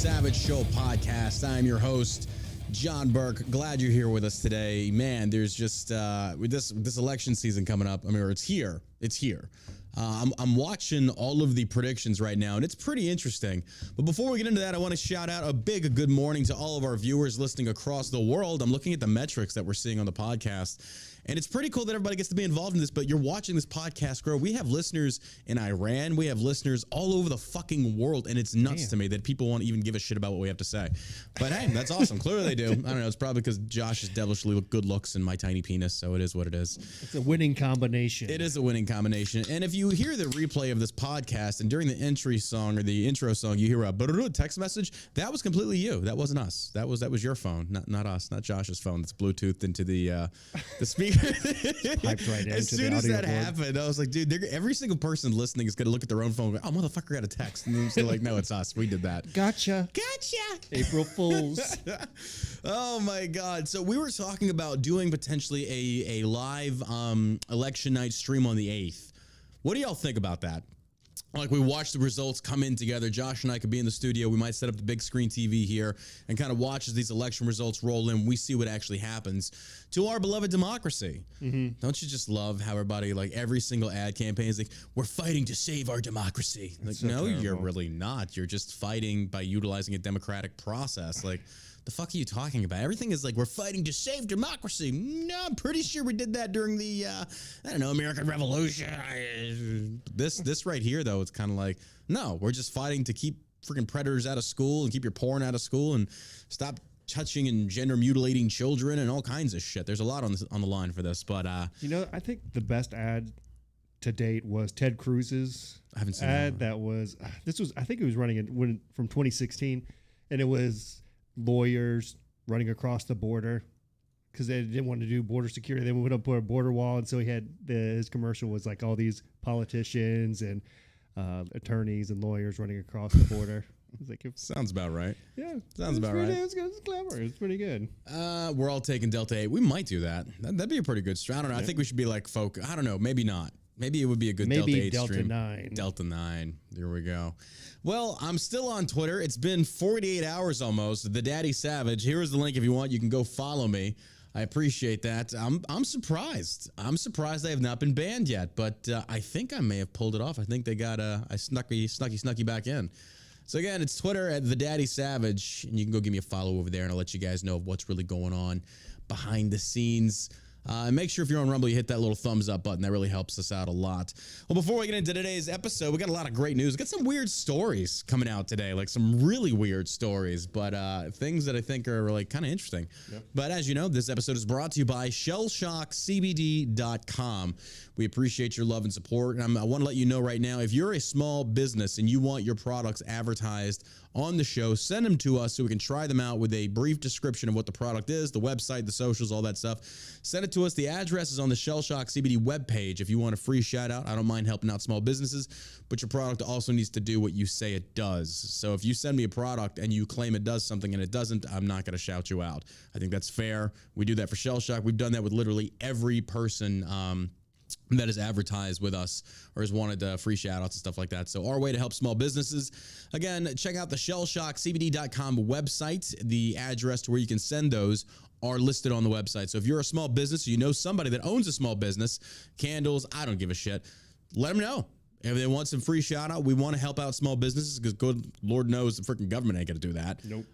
Savage Show podcast. I'm your host, John Burke. Glad you're here with us today. Man, there's just with this election season coming up. I mean, it's here. It's here. I'm watching all of the predictions right now, and it's pretty interesting. But before we get into that, I want to shout out a big good morning to all of our viewers listening across the world. I'm looking at the metrics that we're seeing on the podcast, and it's pretty cool that everybody gets to be involved in this, but you're watching this podcast grow. We have listeners in Iran. We have listeners all over the fucking world, and it's nuts to me that people won't even give a shit about what we have to say. But hey, that's awesome. Clearly they do. I don't know. It's probably because Josh's devilishly good looks and my tiny penis, so it is what it is. It's a winning combination. It is a winning combination. And if you hear the replay of this podcast, and during the entry song or the intro song, you hear a text message, that was completely you. That wasn't us. That was your phone, not us, not Josh's phone. That's Bluetoothed into the speaker. Piped right as soon as that happened, I was like, dude, every single person listening is going to look at their own phone and go, oh, motherfucker got a text. And they're like, no, it's us. We did that. Gotcha. April Fools. Oh, my God. So we were talking about doing potentially a live election night stream on the 8th. What do y'all think about that? Like, we watch the results come in together. Josh and I could be in the studio. We might set up the big screen TV here and kind of watch as these election results roll in. We see what actually happens to our beloved democracy. Mm-hmm. Don't you just love how everybody, like every single ad campaign is like, we're fighting to save our democracy. Like, so no, terrible. You're really not. You're just fighting by utilizing a democratic process. Like, the fuck are you talking about? Everything is like, we're fighting to save democracy. No, I'm pretty sure we did that during the, I don't know, American Revolution. This right here, though, it's kind of like, no, we're just fighting to keep freaking predators out of school and keep your porn out of school and stop touching and gender mutilating children and all kinds of shit. There's a lot on the line for this, but you know, I think the best ad to date was Ted Cruz's ad. That was I think it was running from 2016, and it was lawyers running across the border because they didn't want to do border security. They went up for a border wall, and so he had his commercial was like all these politicians and attorneys and lawyers running across the border. It's like, sounds about right. Yeah, sounds about right. It's clever. It's pretty good. We're all taking Delta 8. We might do that. That'd be a pretty good stream. I don't know. Yeah. I think we should be like folk. I don't know. Maybe not. Maybe it would be a good Delta 8 stream. 9. Delta 9. There we go. Well, I'm still on Twitter. It's been 48 hours almost. The Daddy Savage. Here is the link if you want. You can go follow me. I appreciate that. I'm surprised. I'm surprised they have not been banned yet, but I think I may have pulled it off. I think they got I snucky back in. So again, it's Twitter at The Daddy Savage, and you can go give me a follow over there, and I'll let you guys know what's really going on behind the scenes. And make sure if you're on Rumble, you hit that little thumbs up button. That really helps us out a lot. Well, before we get into today's episode, we got a lot of great news. We got some weird stories coming out today, like some really weird stories, but things that I think are like kind of interesting. Yep. But as you know, this episode is brought to you by shellshockcbd.com. We appreciate your love and support. And I want to let you know right now, if you're a small business and you want your products advertised on the show, send them to us so we can try them out with a brief description of what the product is, the website, the socials, all that stuff. Send it to us. The address is on the Shell Shock CBD webpage. If you want a free shout out, I don't mind helping out small businesses, but your product also needs to do what you say it does. So if you send me a product and you claim it does something and it doesn't, I'm not going to shout you out. I think that's fair. We do that for Shell Shock. We've done that with literally every person that has advertised with us or has wanted free shout outs and stuff like that. So our way to help small businesses. Again, check out the shellshockcbd.com website. The address to where you can send those are listed on the website. So if you're a small business, or you know somebody that owns a small business, candles, I don't give a shit, let them know. If they want some free shout out, we want to help out small businesses because good Lord knows the freaking government ain't going to do that. Nope.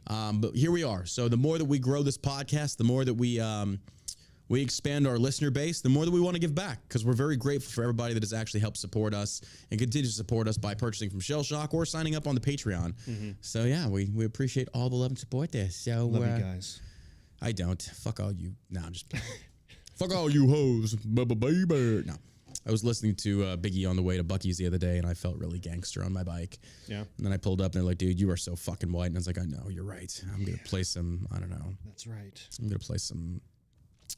But here we are. So the more that we grow this podcast, the more that we expand our listener base, the more that we want to give back because we're very grateful for everybody that has actually helped support us and continue to support us by purchasing from Shell Shock or signing up on the Patreon. Mm-hmm. So yeah, we appreciate all the love and support there. So love you guys. I don't. Fuck all you. No, I'm just fuck all you hoes, baby. No. I was listening to Biggie on the way to Buc-ee's the other day, and I felt really gangster on my bike. Yeah. And then I pulled up, and they're like, dude, you are so fucking white. And I was like, I know, you're right. I'm going to play some, I don't know. That's right. I'm going to play some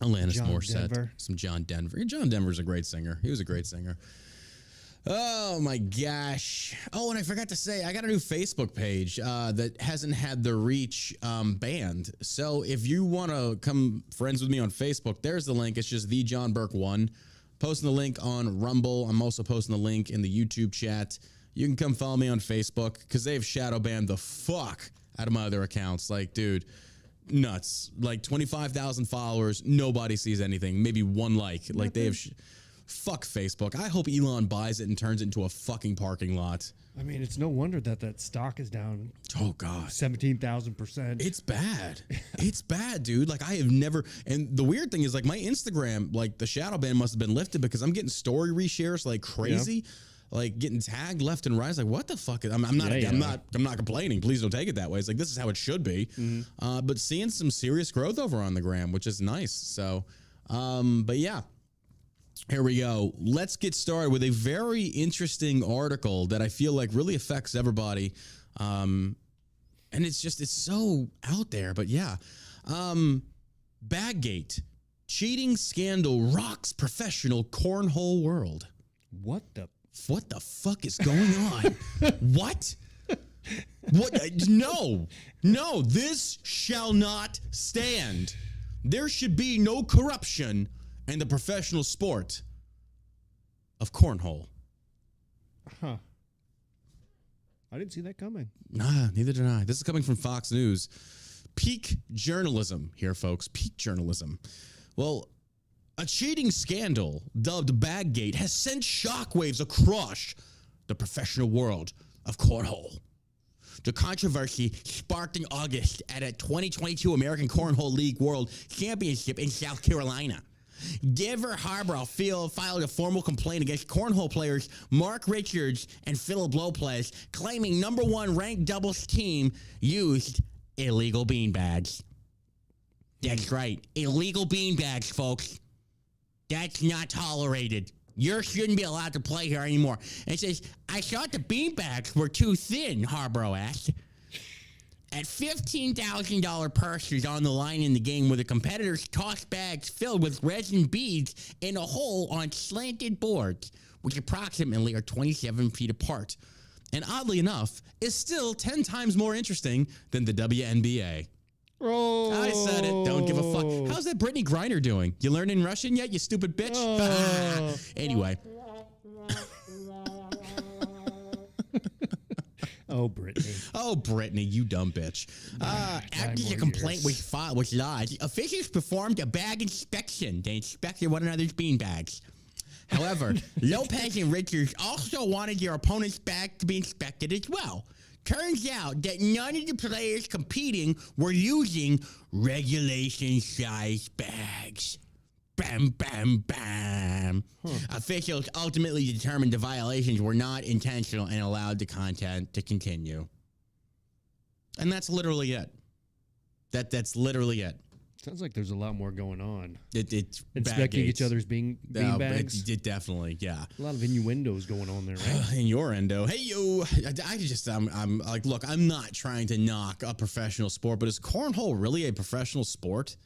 Alanis Morissette, some John Denver. John Denver's a great singer. He was a great singer. Oh, my gosh. Oh, and I forgot to say, I got a new Facebook page that hasn't had the reach banned. So if you want to come friends with me on Facebook, there's the link. It's just the John Burke 1. Posting the link on Rumble. I'm also posting the link in the YouTube chat. You can come follow me on Facebook because they've shadow banned the fuck out of my other accounts. Like, dude, nuts. Like 25,000 followers, nobody sees anything. Maybe one like. Like they have. Fuck Facebook. I hope Elon buys it and turns it into a fucking parking lot. I mean, it's no wonder that stock is down. Oh God, 17,000%. It's bad. It's bad, dude. Like I have never. And the weird thing is, like my Instagram, like the shadow ban must have been lifted because I'm getting story reshares like crazy, like getting tagged left and right. It's like what the fuck? I'm not complaining. Please don't take it that way. It's like this is how it should be. But seeing some serious growth over on the gram, which is nice. So, but yeah. Here we go. Let's get started with a very interesting article that I feel like really affects everybody. And it's so out there, but yeah. BagGate, cheating scandal rocks professional cornhole world. What the fuck is going on? What? No, this shall not stand. There should be no corruption in the professional sport of cornhole. Huh. I didn't see that coming. Nah, neither did I. This is coming from Fox News. Peak journalism here, folks. Peak journalism. Well, a cheating scandal dubbed BagGate has sent shockwaves across the professional world of cornhole. The controversy sparked in August at a 2022 American Cornhole League World Championship in South Carolina. Denver Harbor filed a formal complaint against cornhole players Mark Richards and Philip Lopez, claiming number one ranked doubles team used illegal beanbags. That's right, illegal beanbags, folks. That's not tolerated. You shouldn't be allowed to play here anymore. And it says, I thought the beanbags were too thin, Harbor asked. At $15,000 purses on the line in the game where the competitors tossed bags filled with resin beads in a hole on slanted boards, which approximately are 27 feet apart. And oddly enough, is still 10 times more interesting than the WNBA. Oh. I said it. Don't give a fuck. How's that Brittany Griner doing? You learning Russian yet, you stupid bitch? Oh. Anyway. Oh, Brittany. Oh, Brittany, you dumb bitch. After the complaint was lodged, officials performed a bag inspection. They inspected one another's beanbags. However, Lopez and Richards also wanted their opponent's bag to be inspected as well. Turns out that none of the players competing were using regulation-sized bags. Bam, bam, bam. Officials ultimately determined the violations were not intentional and allowed the content to continue. And that's literally it. That's literally it. Sounds like there's a lot more going on. It's inspecting each other's bean bags. It definitely, yeah. A lot of innuendos going on there, right? Innuendo. Hey, you. I'm like, look, I'm not trying to knock a professional sport, but is cornhole really a professional sport?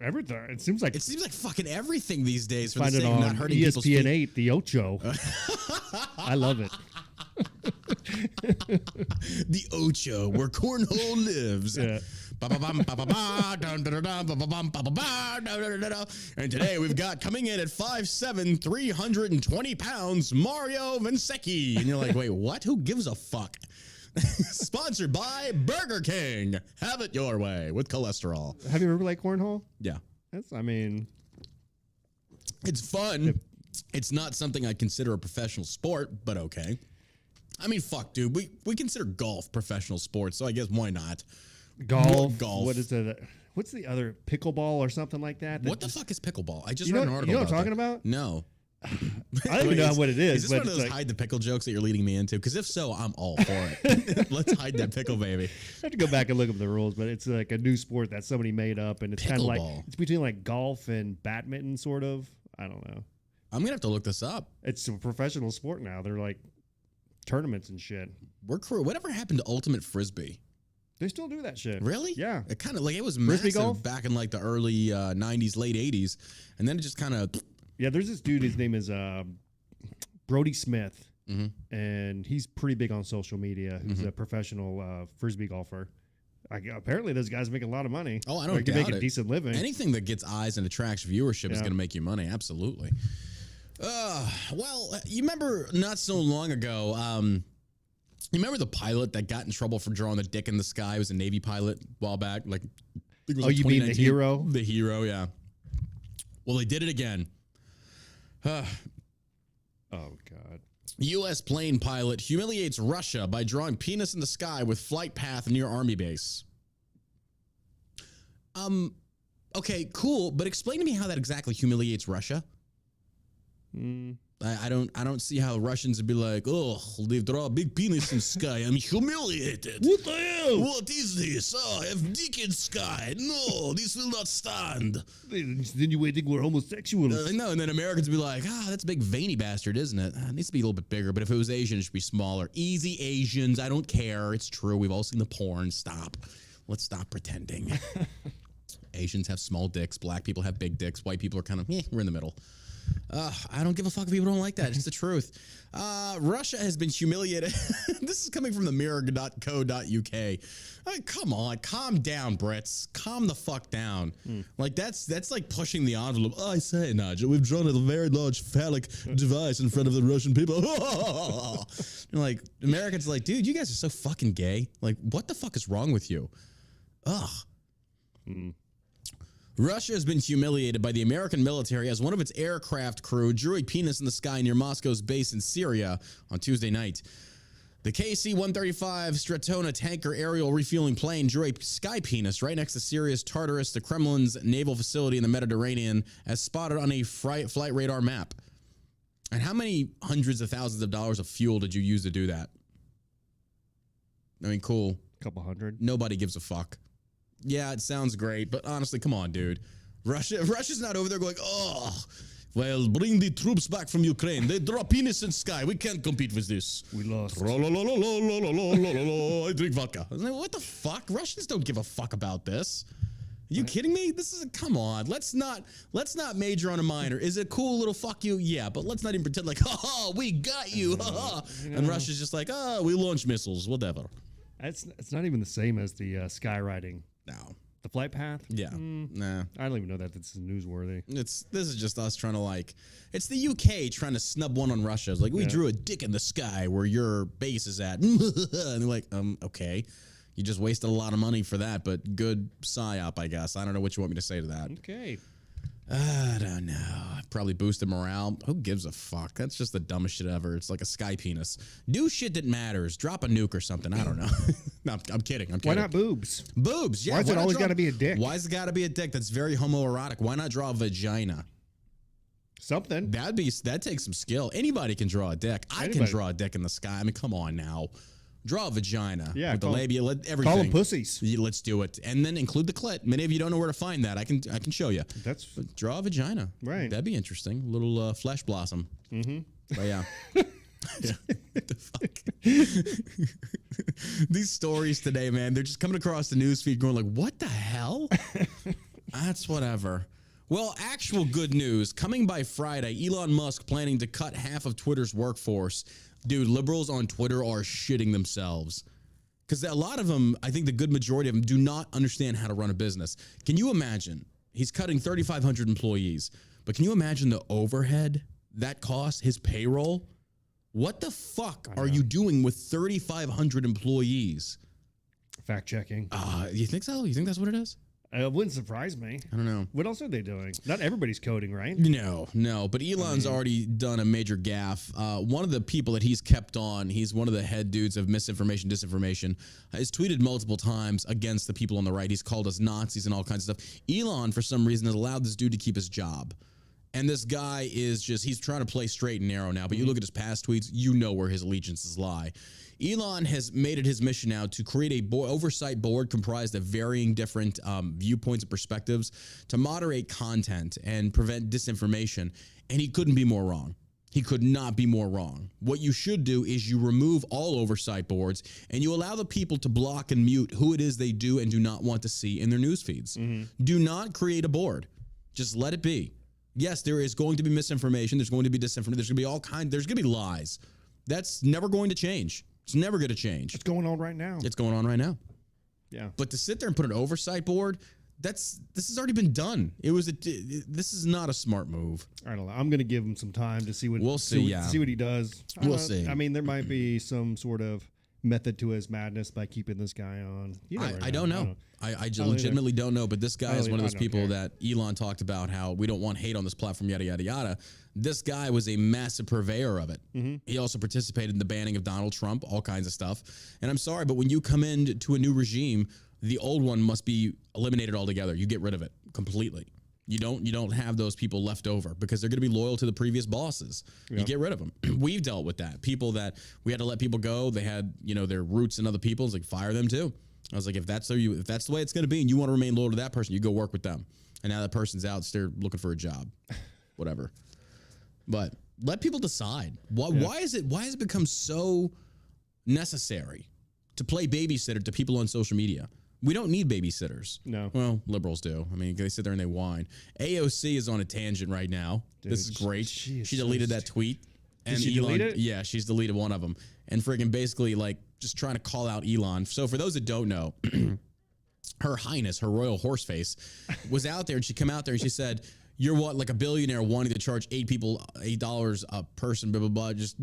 Everything. It seems like fucking everything these days. For find the sake it on of not hurting ESPN 8, the Ocho. I love it. The Ocho, where cornhole lives. Yeah. And today we've got coming in at 5'7", 320 pounds, Mario Vinsecki. And you're like, wait, what? Who gives a fuck? Sponsored by Burger King. Have it your way with cholesterol. Have you ever played cornhole? Yeah. It's fun. It's not something I consider a professional sport, but okay. I mean, fuck, dude. We consider golf professional sports, so I guess why not? Golf. Golf. What is it? What's the other, pickleball or something like that? What the fuck is pickleball? I just read an article. You know what I'm about talking about? No. I don't even know what it is. Is this one of those hide the pickle jokes that you're leading me into? Because if so, I'm all for it. Let's hide that pickle, baby. I have to go back and look up the rules, but it's like a new sport that somebody made up, and it's kind of like it's between like golf and badminton, sort of. I don't know. I'm gonna have to look this up. It's a professional sport now. They're like tournaments and shit. Whatever happened to ultimate frisbee? They still do that shit. Really? Yeah. It kind of like it was frisbee massive golf? back in like the early 90s, late 80s, and then it just kind of. Yeah, there's this dude. His name is Brody Smith, and he's pretty big on social media. He's a professional frisbee golfer. Apparently, those guys make a lot of money. Oh, I don't doubt make a decent living. Anything that gets eyes and attracts viewership is going to make you money. Absolutely. Well, you remember not so long ago, You remember the pilot that got in trouble for drawing the dick in the sky? He was a Navy pilot a while back. Like, I think it was like you mean the hero? The hero, yeah. Well, they did it again. Oh, God. U.S. plane pilot humiliates Russia by drawing penis in the sky with flight path near Army base. Okay, cool, but explain to me how that exactly humiliates Russia. I don't see how Russians would be like, oh, they draw a big penis in the sky. I'm humiliated. What the hell? What is this? Oh, I have dick in sky. No, this will not stand. Insinuating we're homosexuals. No, and then Americans would be like, that's a big veiny bastard, isn't it? It needs to be a little bit bigger, but if it was Asian, it should be smaller. Easy Asians, I don't care. It's true. We've all seen the porn. Stop. Let's stop pretending. Asians have small dicks. Black people have big dicks. White people are kind of, we're in the middle. I don't give a fuck if people don't like that. It's the truth. Russia has been humiliated. This is coming from the mirror.co.uk. I mean, come on, calm down, Brits. Calm the fuck down. Like that's like pushing the envelope. I say, Nigel, we've drawn a very large phallic device in front of the Russian people. Like Americans are like, dude, you guys are so fucking gay. Like, what the fuck is wrong with you? Russia has been humiliated by the American military as one of its aircraft crew drew a penis in the sky near Moscow's base in Syria on Tuesday night. The KC-135 Stratona tanker aerial refueling plane drew a sky penis right next to Syria's Tartarus, the Kremlin's naval facility in the Mediterranean, as spotted on a flight radar map. And how many hundreds of thousands of dollars of fuel did you use to do that? I mean, cool. A couple hundred. Nobody gives a fuck. Yeah, it sounds great, but honestly, come on, dude. Russia's not over there going, oh, well, bring the troops back from Ukraine. They draw penis in sky. We can't compete with this. We lost. I drink vodka. I was like, what the fuck? Russians don't give a fuck about this. Are you kidding me? This is come on. Let's not major on a minor. Is it a cool little fuck you? Yeah, but let's not even pretend like, we got you. And Russia's just like, we launch missiles, whatever. It's not even the same as the skywriting. No. The flight path? Yeah. Nah. I don't even know that this is newsworthy. This is just us trying to it's the UK trying to snub one on Russia. It's like, we drew a dick in the sky where your base is at. And they're like, okay. You just wasted a lot of money for that, but good psyop, I guess. I don't know what you want me to say to that. Okay. I don't know. Probably boosted morale. Who gives a fuck? That's just the dumbest shit ever. It's like a sky penis. Do shit that matters. Drop a nuke or something. I don't know. No, I'm kidding. Why not boobs? Boobs, yeah. Why's it always got to be a dick? Why's it got to be a dick? That's very homoerotic. Why not draw a vagina? Something. That takes some skill. Anybody can draw a dick. I can draw a dick in the sky. I mean, come on now. Draw a vagina with the labia, everything. Call them pussies. Let's do it, and then include the clit. Many of you don't know where to find that. I can show you. But draw a vagina. Right. That'd be interesting. A little flesh blossom. Mm-hmm. But yeah. What the fuck? These stories today, man, they're just coming across the newsfeed, going like, "What the hell?" That's whatever. Well, actual good news coming by Friday. Elon Musk planning to cut half of Twitter's workforce. Dude, liberals on Twitter are shitting themselves because a lot of them, I think the good majority of them do not understand how to run a business. Can you imagine? He's cutting 3,500 employees, but can you imagine the overhead that costs, his payroll? What the fuck are you doing with 3,500 employees? Fact checking. You think so? You think that's what it is? It wouldn't surprise me. I don't know. What else are they doing? Not everybody's coding, right? No. But Elon's already done a major gaffe. One of the people that he's kept on, he's one of the head dudes of misinformation, disinformation, has tweeted multiple times against the people on the right. He's called us Nazis and all kinds of stuff. Elon, for some reason, has allowed this dude to keep his job. And this guy is he's trying to play straight and narrow now. But you look at his past tweets, you know where his allegiances lie. Elon has made it his mission now to create a oversight board comprised of varying different viewpoints and perspectives to moderate content and prevent disinformation. And he couldn't be more wrong. He could not be more wrong. What you should do is you remove all oversight boards and you allow the people to block and mute who it is they do and do not want to see in their news feeds. Do not create a board. Just let it be. Yes, there is going to be misinformation. There's going to be disinformation. There's going to be all kinds. There's going to be lies. That's never going to change. It's never going to change. It's going on right now. It's going on right now. Yeah. But to sit there and put an oversight board, this has already been done. This is not a smart move. I don't know. I'm going to give him some time to see what we'll see. See what he does. We'll see. I mean, there might be some sort of method to his madness by keeping this guy on. I don't know. I legitimately don't know, but this guy is one of those people that Elon talked about how we don't want hate on this platform, yada, yada, yada. This guy was a massive purveyor of it. He also participated in the banning of Donald Trump, all kinds of stuff. And I'm sorry, but when you come into a new regime, the old one must be eliminated altogether. You get rid of it completely. You don't have those people left over because they're going to be loyal to the previous bosses. Yep. You get rid of them. We've dealt with that. People that we had to let people go, they had, their roots in other people. It's like, fire them too. I was like, if that's the way it's going to be and you want to remain loyal to that person, you go work with them. And now that person's out, they're looking for a job, whatever. But let people decide. Why is it become so necessary to play babysitter to people on social media? We don't need babysitters. No. Well, liberals do. I mean, they sit there and they whine. AOC is on a tangent right now. Dude, this is great. She deleted that tweet. And Did she delete it? Yeah, she's deleted one of them. And friggin' basically just trying to call out Elon. So for those that don't know, Her Highness, her royal horse face, was out there and she come out there and she said, you're what, like a billionaire wanting to charge $8 a person, blah, blah, blah. Just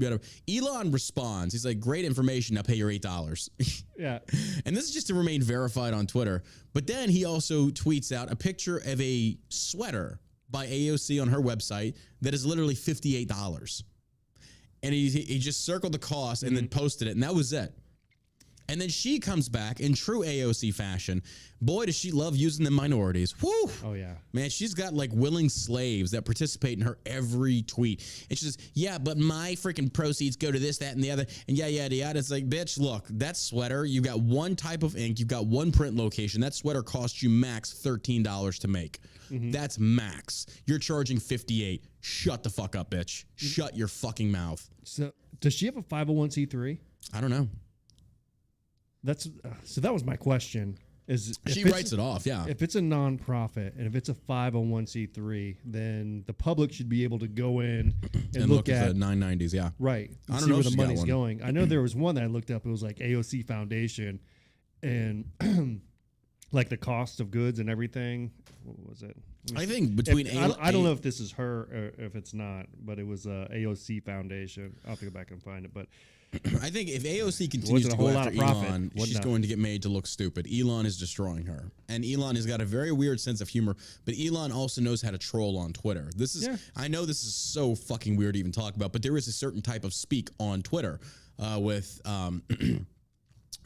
Elon responds. He's like, great information. I'll pay your $8. Yeah. And this is just to remain verified on Twitter. But then he also tweets out a picture of a sweater by AOC on her website that is literally $58. And he just circled the cost and then posted it. And that was it. And then she comes back in true AOC fashion. Boy, does she love using the minorities. Woo! Oh, yeah. Man, she's got willing slaves that participate in her every tweet. And she says, yeah, but my freaking proceeds go to this, that, and the other. And yada, yada. It's like, bitch, look, that sweater, you've got one type of ink. You've got one print location. That sweater costs you max $13 to make. That's max. You're charging $58. Shut the fuck up, bitch. Shut your fucking mouth. So does she have a 501c3? I don't know. So that was my question. She writes it off, yeah. If it's a nonprofit and if it's a 501c3, then the public should be able to go in and look at the 990s, yeah. Right. I don't see know where if the money's going. I know there was one that I looked up. It was like AOC Foundation and the cost of goods and everything. What was it? I think between I don't know if this is her or if it's not, but it was AOC Foundation. I'll have to go back and find it, but I think if AOC continues to go after Elon, she's going to get made to look stupid. Elon is destroying her. And Elon has got a very weird sense of humor, but Elon also knows how to troll on Twitter. I know this is so fucking weird to even talk about, but there is a certain type of speak on Twitter with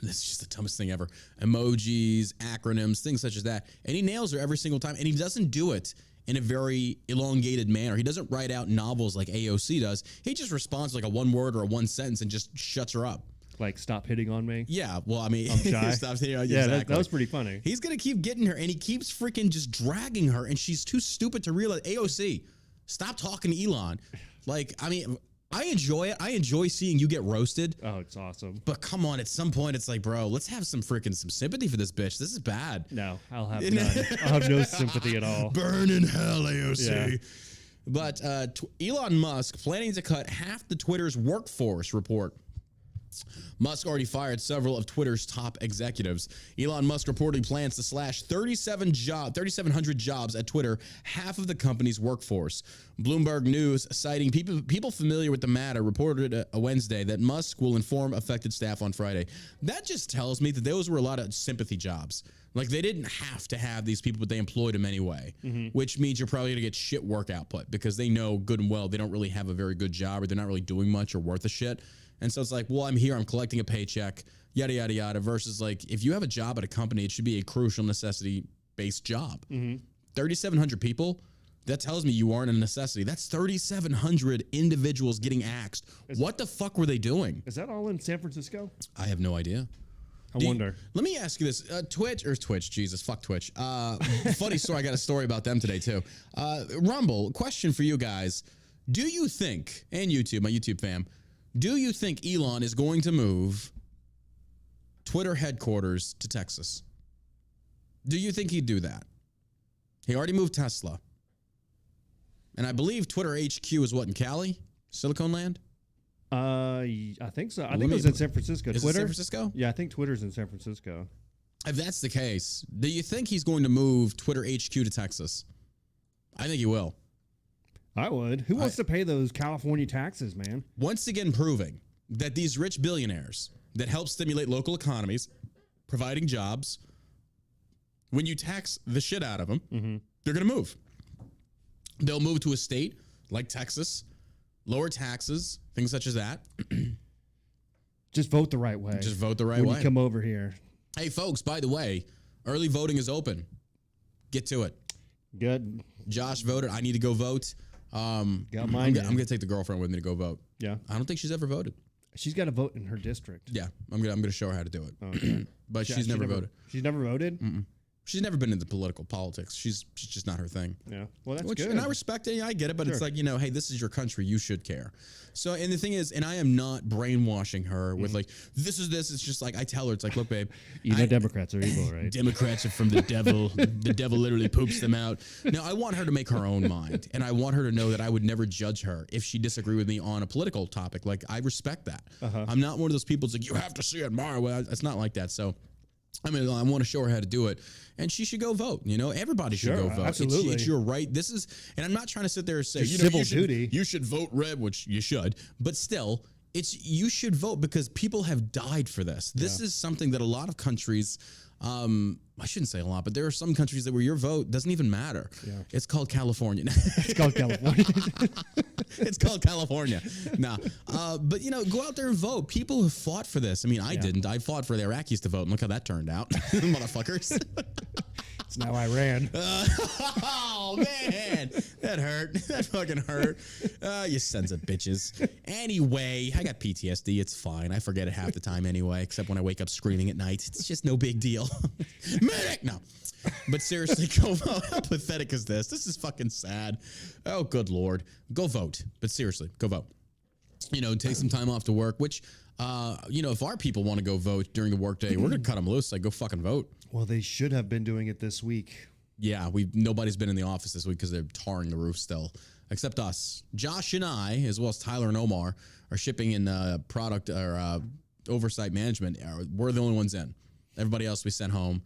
this is just the dumbest thing ever. Emojis, acronyms, things such as that. And he nails her every single time. And he doesn't do it in a very elongated manner. He doesn't write out novels like AOC does. He just responds like a one word or a one sentence and just shuts her up. Like, stop hitting on me? Yeah, well, I mean, I'm shy. Stops hitting on you. Yeah, exactly. That was pretty funny. He's going to keep getting her, and he keeps freaking just dragging her, and she's too stupid to realize, AOC, stop talking to Elon. I enjoy it. I enjoy seeing you get roasted. Oh, it's awesome. But come on, at some point, it's like, bro, let's have some sympathy for this bitch. This is bad. No, I'll have none. I'll have no sympathy at all. Burn in hell, AOC. Yeah. But Elon Musk planning to cut half the Twitter's workforce report. Musk already fired several of Twitter's top executives. Elon Musk reportedly plans to slash 3,700 jobs at Twitter, half of the company's workforce. Bloomberg News, citing people familiar with the matter, reported a Wednesday that Musk will inform affected staff on Friday. That just tells me that those were a lot of sympathy jobs. Like, they didn't have to have these people, but they employed them anyway, which means you're probably going to get shit work output because they know good and well they don't really have a very good job or they're not really doing much or worth a shit. And so it's like, well, I'm here, I'm collecting a paycheck, yada, yada, yada, versus like, if you have a job at a company, it should be a crucial necessity-based job. 3,700 people, that tells me you aren't a necessity. That's 3,700 individuals getting axed. What the fuck were they doing? Is that all in San Francisco? I have no idea. I wonder. Let me ask you this. Twitch, Jesus, fuck Twitch. Funny story, I got a story about them today too. Rumble, question for you guys. Do you think, and YouTube, my YouTube fam, do you think Elon is going to move Twitter headquarters to Texas? Do you think he'd do that? He already moved Tesla. And I believe Twitter HQ is what, in Cali? Silicon Land? I think so. I think it was in San Francisco. Is Twitter? it San Francisco? Yeah, I think Twitter's in San Francisco. If that's the case, do you think he's going to move Twitter HQ to Texas? I think he will. I would. Who wants to pay those California taxes, man? Once again proving that these rich billionaires that helps stimulate local economies, providing jobs. When you tax the shit out of them, they're going to move. They'll move to a state like Texas, lower taxes, things such as that. Just vote the right way. Just vote the right way. When you come over here. Hey, folks, by the way, early voting is open. Get to it. Good. Josh voted. I need to go vote. Got mine. I'm going to take the girlfriend with me to go vote. Yeah. I don't think she's ever voted. She's got to vote in her district. Yeah. I'm gonna show her how to do it. Okay. But she's never voted. She's never voted? Mm-mm. She's never been into political politics. She's just not her thing. Yeah. Well, that's good. And I respect it. I get it. But it's like, hey, this is your country. You should care. So, and the thing is, and I am not brainwashing her with like, this is this. It's just like, I tell her, it's like, look, babe. Democrats are evil, right? Democrats are from the devil. The devil literally poops them out. Now, I want her to make her own mind. And I want her to know that I would never judge her if she disagreed with me on a political topic. Like, I respect that. I'm not one of those people that's like, you have to see it my way. It's not like that. So, I mean, I want to show her how to do it, and she should go vote. Everybody should go vote. Absolutely, it's your right. This is, and I'm not trying to sit there and say civil duty. You should vote red, which you should, but still, you should vote because people have died for this. This is something that a lot of countries. I shouldn't say a lot, but there are some countries where your vote doesn't even matter. Yeah. It's called California. It's called California. It's called California. Nah. But, go out there and vote. People have fought for this. I mean, I didn't. I fought for the Iraqis to vote, and look how that turned out. Motherfuckers. It's now Iran. Oh, man. That hurt. That fucking hurt. You sons of bitches. Anyway, I got PTSD. It's fine. I forget it half the time anyway, except when I wake up screaming at night. It's just no big deal. Medic! No. But seriously, go vote. How pathetic is this? This is fucking sad. Oh, good Lord. Go vote. But seriously, go vote. Take some time off to work, which, if our people want to go vote during the workday, we're going to cut them loose. Like, go fucking vote. Well, they should have been doing it this week. Yeah, nobody's been in the office this week because they're tarring the roof still, except us. Josh and I, as well as Tyler and Omar, are shipping in product or oversight management. We're the only ones in. Everybody else we sent home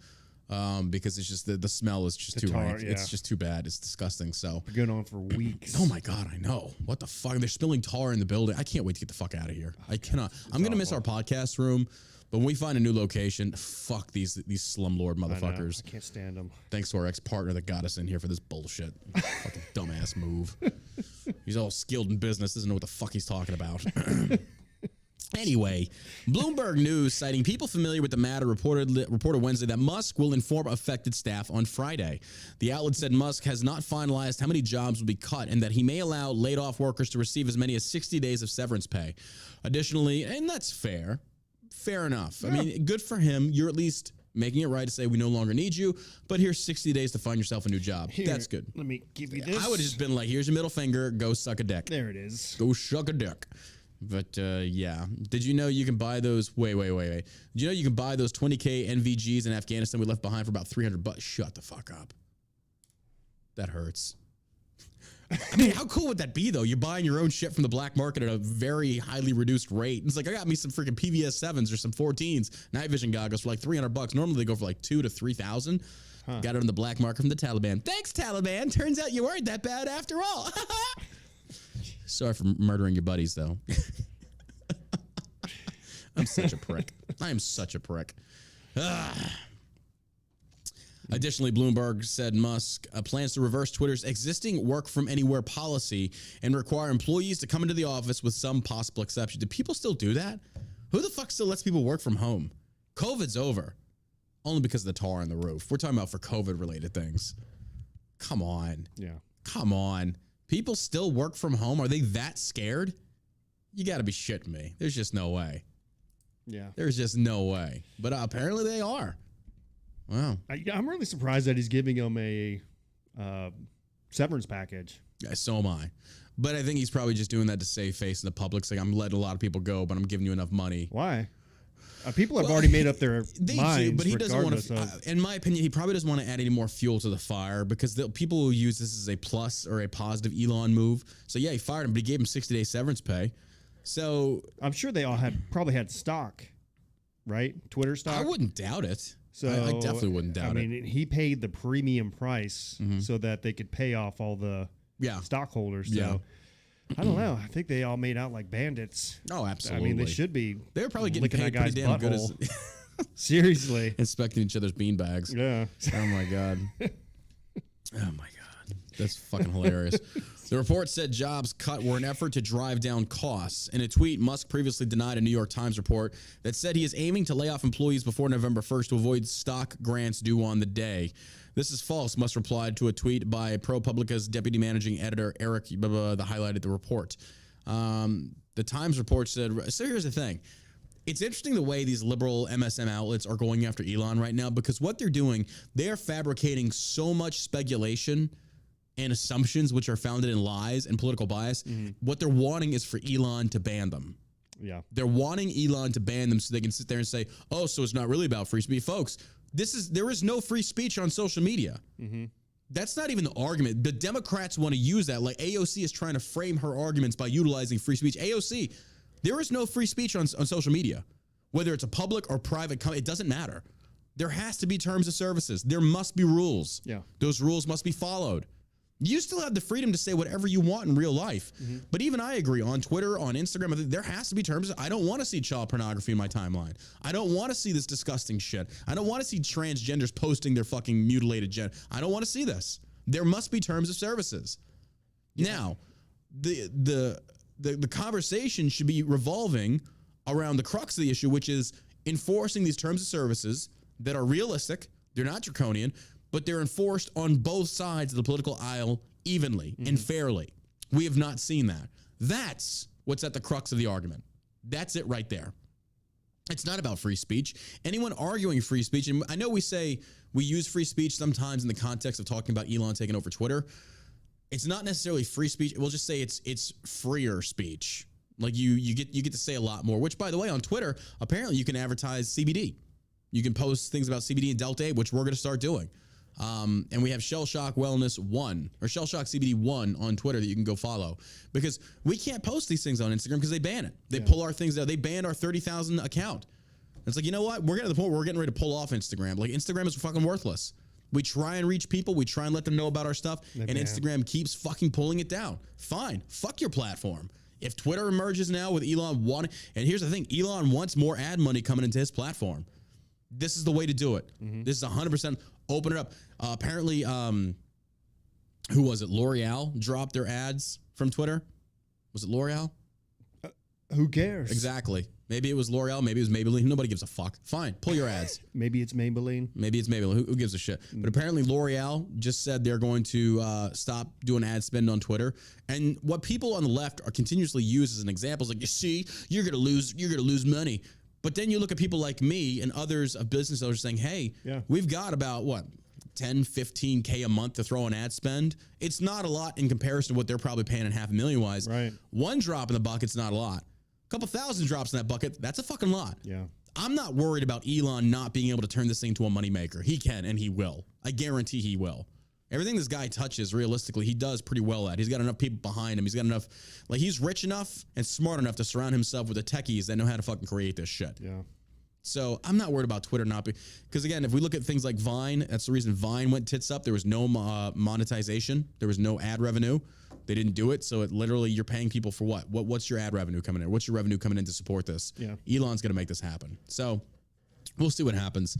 because it's just the smell is just too rank. Yeah. It's just too bad. It's disgusting. So it's been going on for weeks. Oh my God, I know. What the fuck? They're spilling tar in the building. I can't wait to get the fuck out of here. I cannot. I'm gonna miss our podcast room. But when we find a new location, fuck these slumlord motherfuckers. I can't stand them. Thanks to our ex-partner that got us in here for this bullshit. Fucking dumbass move. He's all skilled in business, doesn't know what the fuck he's talking about. Anyway, Bloomberg News, citing people familiar with the matter, reported Wednesday that Musk will inform affected staff on Friday. The outlet said Musk has not finalized how many jobs will be cut and that he may allow laid-off workers to receive as many as 60 days of severance pay. Additionally, and that's fair. Fair enough. Yeah. I mean, good for him. You're at least making it right to say we no longer need you, but here's 60 days to find yourself a new job. That's good. Let me give you this. I would have just been like, here's your middle finger. Go suck a dick. There it is. Go suck a dick. But yeah. Did you know you can buy those? Wait. Did you know you can buy those 20K NVGs in Afghanistan we left behind for about $300? Shut the fuck up. That hurts. I mean, how cool would that be, though? You're buying your own shit from the black market at a very highly reduced rate. It's like, I got me some freaking PVS 7s or some 14s, night vision goggles for like $300. Normally, they go for like $2,000 to $3,000. Got it on the black market from the Taliban. Thanks, Taliban. Turns out you weren't that bad after all. Sorry for murdering your buddies, though. I'm such a prick. I am such a prick. Additionally, Bloomberg said Musk plans to reverse Twitter's existing work from anywhere policy and require employees to come into the office with some possible exception. Do people still do that? Who the fuck still lets people work from home? COVID's over. Only because of the tar on the roof. We're talking about for COVID-related things. Come on. Yeah. Come on. People still work from home? Are they that scared? You got to be shitting me. There's just no way. Yeah. There's just no way. But apparently they are. Wow. I'm really surprised that he's giving him a severance package. Yeah, so am I. But I think he's probably just doing that to save face in the public. It's like, I'm letting a lot of people go, but I'm giving you enough money. Why? People have already made up their minds. But he doesn't want to. In my opinion, he probably doesn't want to add any more fuel to the fire because people will use this as a plus or a positive Elon move. So yeah, he fired him, but he gave him 60-day severance pay. So I'm sure they all probably had stock, right? Twitter stock. I wouldn't doubt it. So I definitely wouldn't doubt it. I mean, he paid the premium price so that they could pay off all the stockholders. So I don't know. I think they all made out like bandits. Oh, absolutely. I mean, they should be. They were probably getting paid pretty damn good as seriously inspecting each other's beanbags. Yeah. Oh my god. Oh my god. That's fucking hilarious. The report said jobs cut were an effort to drive down costs. In a tweet, Musk previously denied a New York Times report that said he is aiming to lay off employees before November 1st to avoid stock grants due on the day. This is false, Musk replied to a tweet by ProPublica's deputy managing editor, Eric, that highlighted the report. The Times report said, so here's the thing. It's interesting the way these liberal MSM outlets are going after Elon right now, because what they're doing, they are fabricating so much speculation and assumptions which are founded in lies and political bias. What they're wanting is for Elon to ban them. Yeah. They're wanting Elon to ban them so they can sit there and say, oh, so it's not really about free speech. Folks, there is no free speech on social media. That's not even the argument. The Democrats want to use that. Like AOC is trying to frame her arguments by utilizing free speech. AOC, there is no free speech on social media, whether it's a public or private company. It doesn't matter. There has to be terms of services. There must be rules. Yeah. Those rules must be followed. You still have the freedom to say whatever you want in real life. But even I agree, on Twitter, on Instagram, there has to be terms. I don't want to see child pornography in my timeline. I don't want to see this disgusting shit. I don't want to see transgenders posting their fucking mutilated gen. I don't want to see this. There must be terms of services. Yeah. Now, the conversation should be revolving around the crux of the issue, which is enforcing these terms of services that are realistic. They're not draconian, but they're enforced on both sides of the political aisle evenly and fairly. We have not seen that. That's what's at the crux of the argument. That's it right there. It's not about free speech. Anyone arguing free speech, and I know we say we use free speech sometimes in the context of talking about Elon taking over Twitter. It's not necessarily free speech. We'll just say it's freer speech. Like you get to say a lot more, which, by the way, on Twitter, apparently you can advertise CBD. You can post things about CBD and Delta 8, which we're going to start doing. And we have Shell Shock Wellness 1 or Shell Shock CBD 1 on Twitter that you can go follow, because we can't post these things on Instagram because they ban it. They pull our things out. They banned our 30,000 account. It's like, you know what? We're getting to the point where we're getting ready to pull off Instagram. Like, Instagram is fucking worthless. We try and reach people. We try and let them know about our stuff. And Instagram keeps fucking pulling it down. Fine. Fuck your platform. If Twitter emerges now with Elon wanting, and here's the thing, Elon wants more ad money coming into his platform. This is the way to do it. This is 100% open it up. Apparently, who was it? L'Oreal dropped their ads from Twitter. Was it L'Oreal? Who cares? Exactly. Maybe it was L'Oreal. Maybe it was Maybelline. Nobody gives a fuck. Fine. Pull your ads. Maybe it's Maybelline. Maybe it's Maybelline. Who gives a shit? But apparently L'Oreal just said they're going to stop doing ad spend on Twitter. And what people on the left are continuously used as an example is like, you see, you're going to lose money. But then you look at people like me and others of business owners saying, hey, we've got about what, 10, 15K a month to throw on ad spend. It's not a lot in comparison to what they're probably paying in $500,000 wise. Right. One drop in the bucket's not a lot. A couple thousand drops in that bucket, that's a fucking lot. Yeah. I'm not worried about Elon not being able to turn this thing into a moneymaker. He can, and he will. I guarantee he will. Everything this guy touches, realistically, he does pretty well at. He's got enough people behind him. He's got enough, like, he's rich enough and smart enough to surround himself with the techies that know how to fucking create this shit. Yeah. So I'm not worried about Twitter not being, because again, if we look at things like Vine, that's the reason Vine went tits up. There was no monetization. There was no ad revenue. They didn't do it. So it literally, you're paying people for what? What's your ad revenue coming in? What's your revenue coming in to support this? Yeah. Elon's going to make this happen. So we'll see what happens.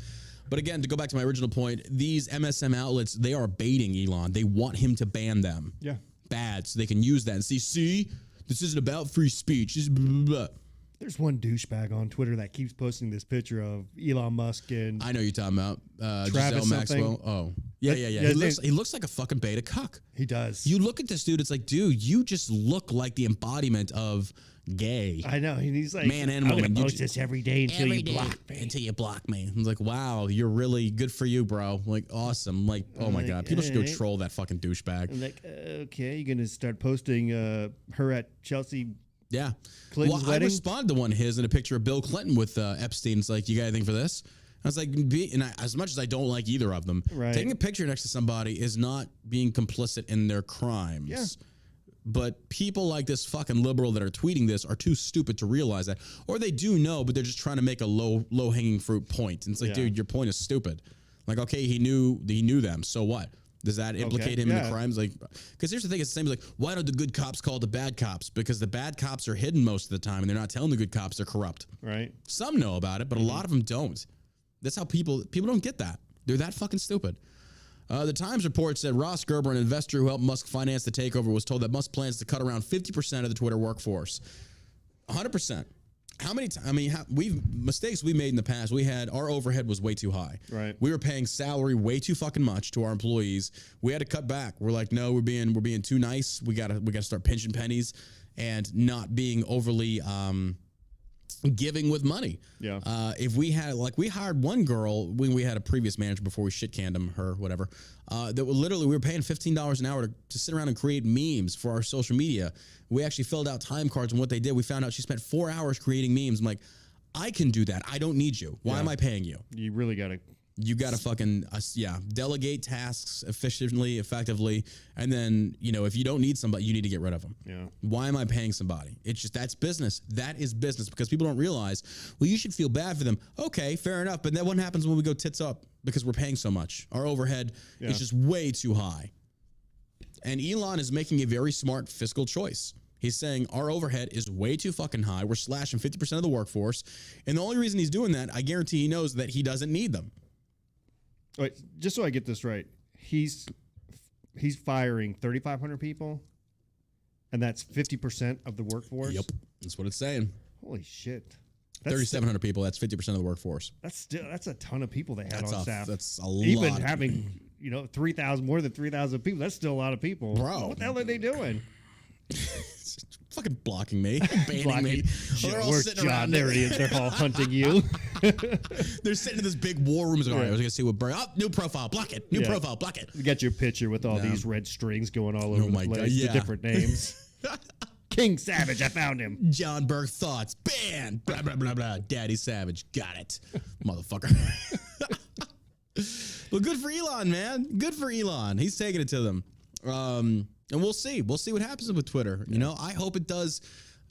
But again, to go back to my original point, these MSM outlets, they are baiting Elon. They want him to ban them. Yeah. Bad. So they can use that and see, this isn't about free speech. This is blah, blah, blah. There's one douchebag on Twitter that keeps posting this picture of Elon Musk and I know you're talking about Travis Giselle Maxwell. Oh, yeah. He looks like a fucking beta cuck. He does. You look at this dude, it's like, dude, you just look like the embodiment of gay. I know. And he's like, man and woman. I'm gonna post this every day until you block me. Until you block me. I was like, wow, you're really good for you, bro. Like, awesome. Like, oh my God. People should go troll that fucking douchebag. I'm like, okay, you're gonna start posting her at Chelsea. Yeah. Clinton's wedding? I responded to one of his in a picture of Bill Clinton with Epstein. It's like, you got anything for this? I was like, as much as I don't like either of them, taking a picture next to somebody is not being complicit in their crimes. Yeah. But people like this fucking liberal that are tweeting this are too stupid to realize that. Or they do know, but they're just trying to make a low-hanging fruit point. And it's like, dude, your point is stupid. Like, okay, he knew them. So what? Does that implicate him in the crimes? Like, because here's the thing: it's the same. Like, why don't the good cops call the bad cops? Because the bad cops are hidden most of the time, and they're not telling the good cops they're corrupt. Right. Some know about it, but a lot of them don't. That's how people don't get that. They're that fucking stupid. The Times report said Ross Gerber, an investor who helped Musk finance the takeover, was told that Musk plans to cut around 50% of the Twitter workforce. 100%. How many times? I mean, mistakes we made in the past. We had our overhead was way too high. Right. We were paying salary way too fucking much to our employees. We had to cut back. We're like, no, we're being too nice. We gotta start pinching pennies and not being overly giving with money. Yeah. If we had, like, we hired one girl when we had a previous manager before we shit canned him, her, whatever, that we were paying $15 an hour to sit around and create memes for our social media. We actually filled out time cards on what they did. We found out she spent 4 hours creating memes. I'm like, I can do that. I don't need you. Why am I paying you? You really got to. You got to fucking, delegate tasks efficiently, effectively. And then, if you don't need somebody, you need to get rid of them. Yeah. Why am I paying somebody? It's just, that's business. That is business, because people don't realize, well, you should feel bad for them. Okay, fair enough. But then what happens when we go tits up? Because we're paying so much. Our overhead is just way too high. And Elon is making a very smart fiscal choice. He's saying our overhead is way too fucking high. We're slashing 50% of the workforce. And the only reason he's doing that, I guarantee he knows that he doesn't need them. Wait, just so I get this right, he's firing 3,500 people, and that's 50% of the workforce? Yep, that's what it's saying. Holy shit. 3,700 people, that's 50% of the workforce. That's a ton of people they had on staff. That's a lot. Even having, 3,000, more than 3,000 people, that's still a lot of people. Bro. What the hell are they doing? Fucking blocking me, banning me. They're all sitting around there. They're all hunting you. They're sitting in this big war room. All right, I was gonna see what. New profile, block it. New profile, block it. You got your picture with all these red strings going all over the place. God, the different names. King Savage, I found him. John Berg thoughts, banned. Blah blah blah blah. Daddy Savage, got it, motherfucker. Well, good for Elon, man. Good for Elon. He's taking it to them. And we'll see. We'll see what happens with Twitter. I hope it does.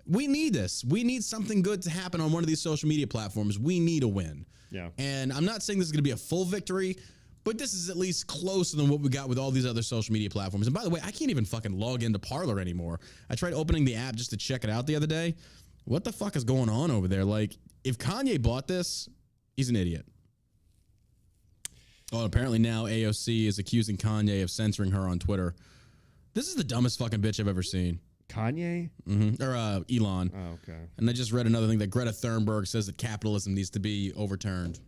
We need this. We need something good to happen on one of these social media platforms. We need a win. Yeah. And I'm not saying this is going to be a full victory, but this is at least closer than what we got with all these other social media platforms. And by the way, I can't even fucking log into Parler anymore. I tried opening the app just to check it out the other day. What the fuck is going on over there? Like, if Kanye bought this, he's an idiot. Oh, apparently now AOC is accusing Kanye of censoring her on Twitter. This is the dumbest fucking bitch I've ever seen. Kanye? Mm-hmm. Or Elon. Oh, okay. And I just read another thing that Greta Thunberg says that capitalism needs to be overturned.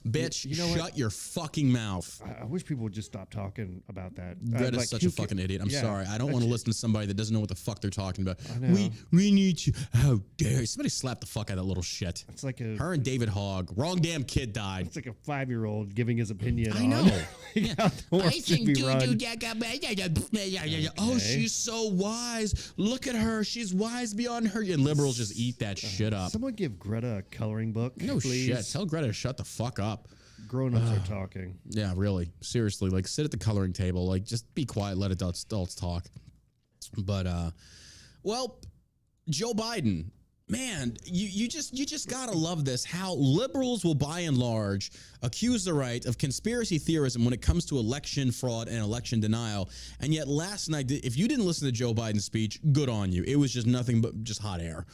Bitch, shut your fucking mouth. I wish people would just stop talking about that. Greta's such a fucking idiot. I'm sorry. I don't want to listen to somebody that doesn't know what the fuck they're talking about. I know. We need to. How dare somebody slap the fuck out of that little shit. It's like her and David Hogg. Wrong damn kid died. It's like a 5-year-old giving his opinion. I know. How the horse should be run. Oh, she's so wise. Look at her. She's wise beyond her. And liberals just eat that shit up. Someone give Greta a coloring book. No please. shit. Tell Greta to shut the fuck up. Grown-ups are talking. Yeah, really. Seriously. Like, sit at the coloring table. Like, just be quiet. Let adults talk. But, well, Joe Biden, man, you just gotta love this. How liberals will, by and large, accuse the right of conspiracy theorism when it comes to election fraud and election denial. And yet last night, if you didn't listen to Joe Biden's speech, good on you. It was just nothing but just hot air.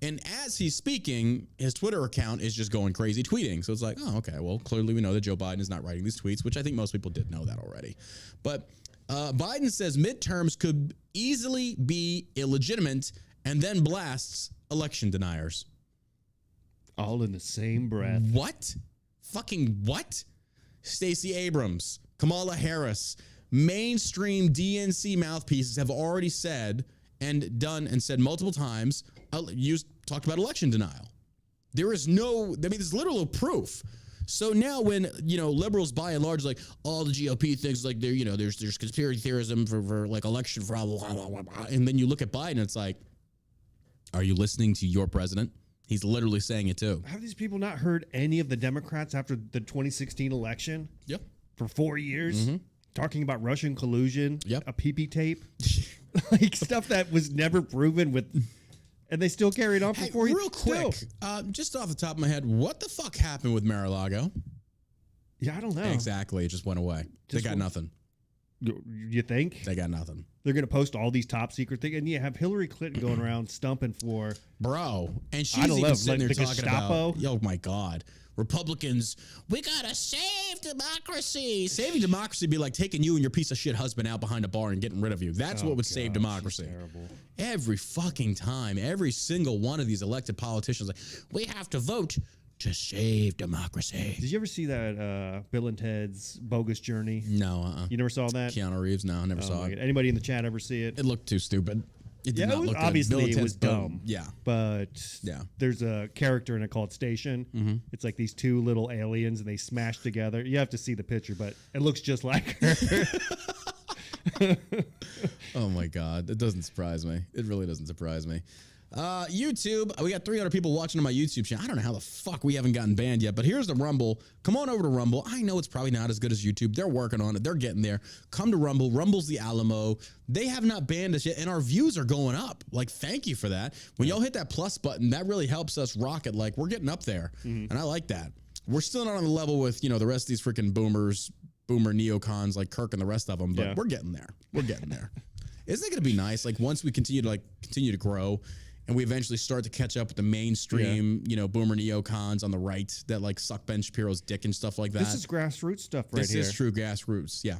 And as he's speaking, his Twitter account is just going crazy tweeting. So it's like, oh, okay, well, clearly we know that Joe Biden is not writing these tweets, which I think most people did know that already. But Biden says midterms could easily be illegitimate and then blasts election deniers. All in the same breath. What? Fucking what? Stacey Abrams, Kamala Harris, mainstream DNC mouthpieces have already said and done and said multiple times, talked about election denial. There is there's literal proof. So now when, liberals by and large, like all the GOP things, like there's conspiracy theorism for like election fraud, blah, blah, blah, blah. And then you look at Biden, it's like, are you listening to your president? He's literally saying it too. Have these people not heard any of the Democrats after the 2016 election? Yep. For 4 years? Mm-hmm. Talking about Russian collusion? Yep. A PP tape? Like stuff that was never proven with... And they still carried on for 4 years. Real quick, just off the top of my head, what the fuck happened with Mar-a-Lago? Yeah, I don't know. Exactly. It just went away. They got nothing. You think? They got nothing. They're going to post all these top secret things. And you have Hillary Clinton going around stumping for... Bro. And she's even sitting there talking Gestapo. about... Oh, my God. Republicans, we got to save democracy. Saving democracy be like taking you and your piece of shit husband out behind a bar and getting rid of you. That's what would save democracy. Terrible. Every fucking time. Every single one of these elected politicians like, we have to vote to save democracy. Did you ever see that Bill and Ted's Bogus Journey? No, You never saw that? Keanu Reeves, no, I never saw it. Anybody in the chat ever see it? It looked too stupid. It did not look good. Obviously it was dumb. Yeah. But there's a character in it called Station. Mm-hmm. It's like these two little aliens and they smash together. You have to see the picture, but it looks just like her. Oh my God. It doesn't surprise me. It really doesn't surprise me. YouTube, we got 300 people watching on my YouTube channel. I don't know how the fuck we haven't gotten banned yet, but here's the Rumble. Come on over to Rumble. I know it's probably not as good as YouTube. They're working on it. They're getting there. Come to Rumble. Rumble's the Alamo. They have not banned us yet, and our views are going up. Like, thank you for that. When y'all hit that plus button, that really helps us rocket. Like, we're getting up there, and I like that. We're still not on the level with, you know, the rest of these freaking boomer neocons like Kirk and the rest of them, but we're getting there. We're getting there. Isn't it going to be nice? Like, once we continue to grow, and we eventually start to catch up with the mainstream, you know, boomer neocons on the right that like suck Ben Shapiro's dick and stuff like that. This is grassroots stuff right here. This is true grassroots, yeah.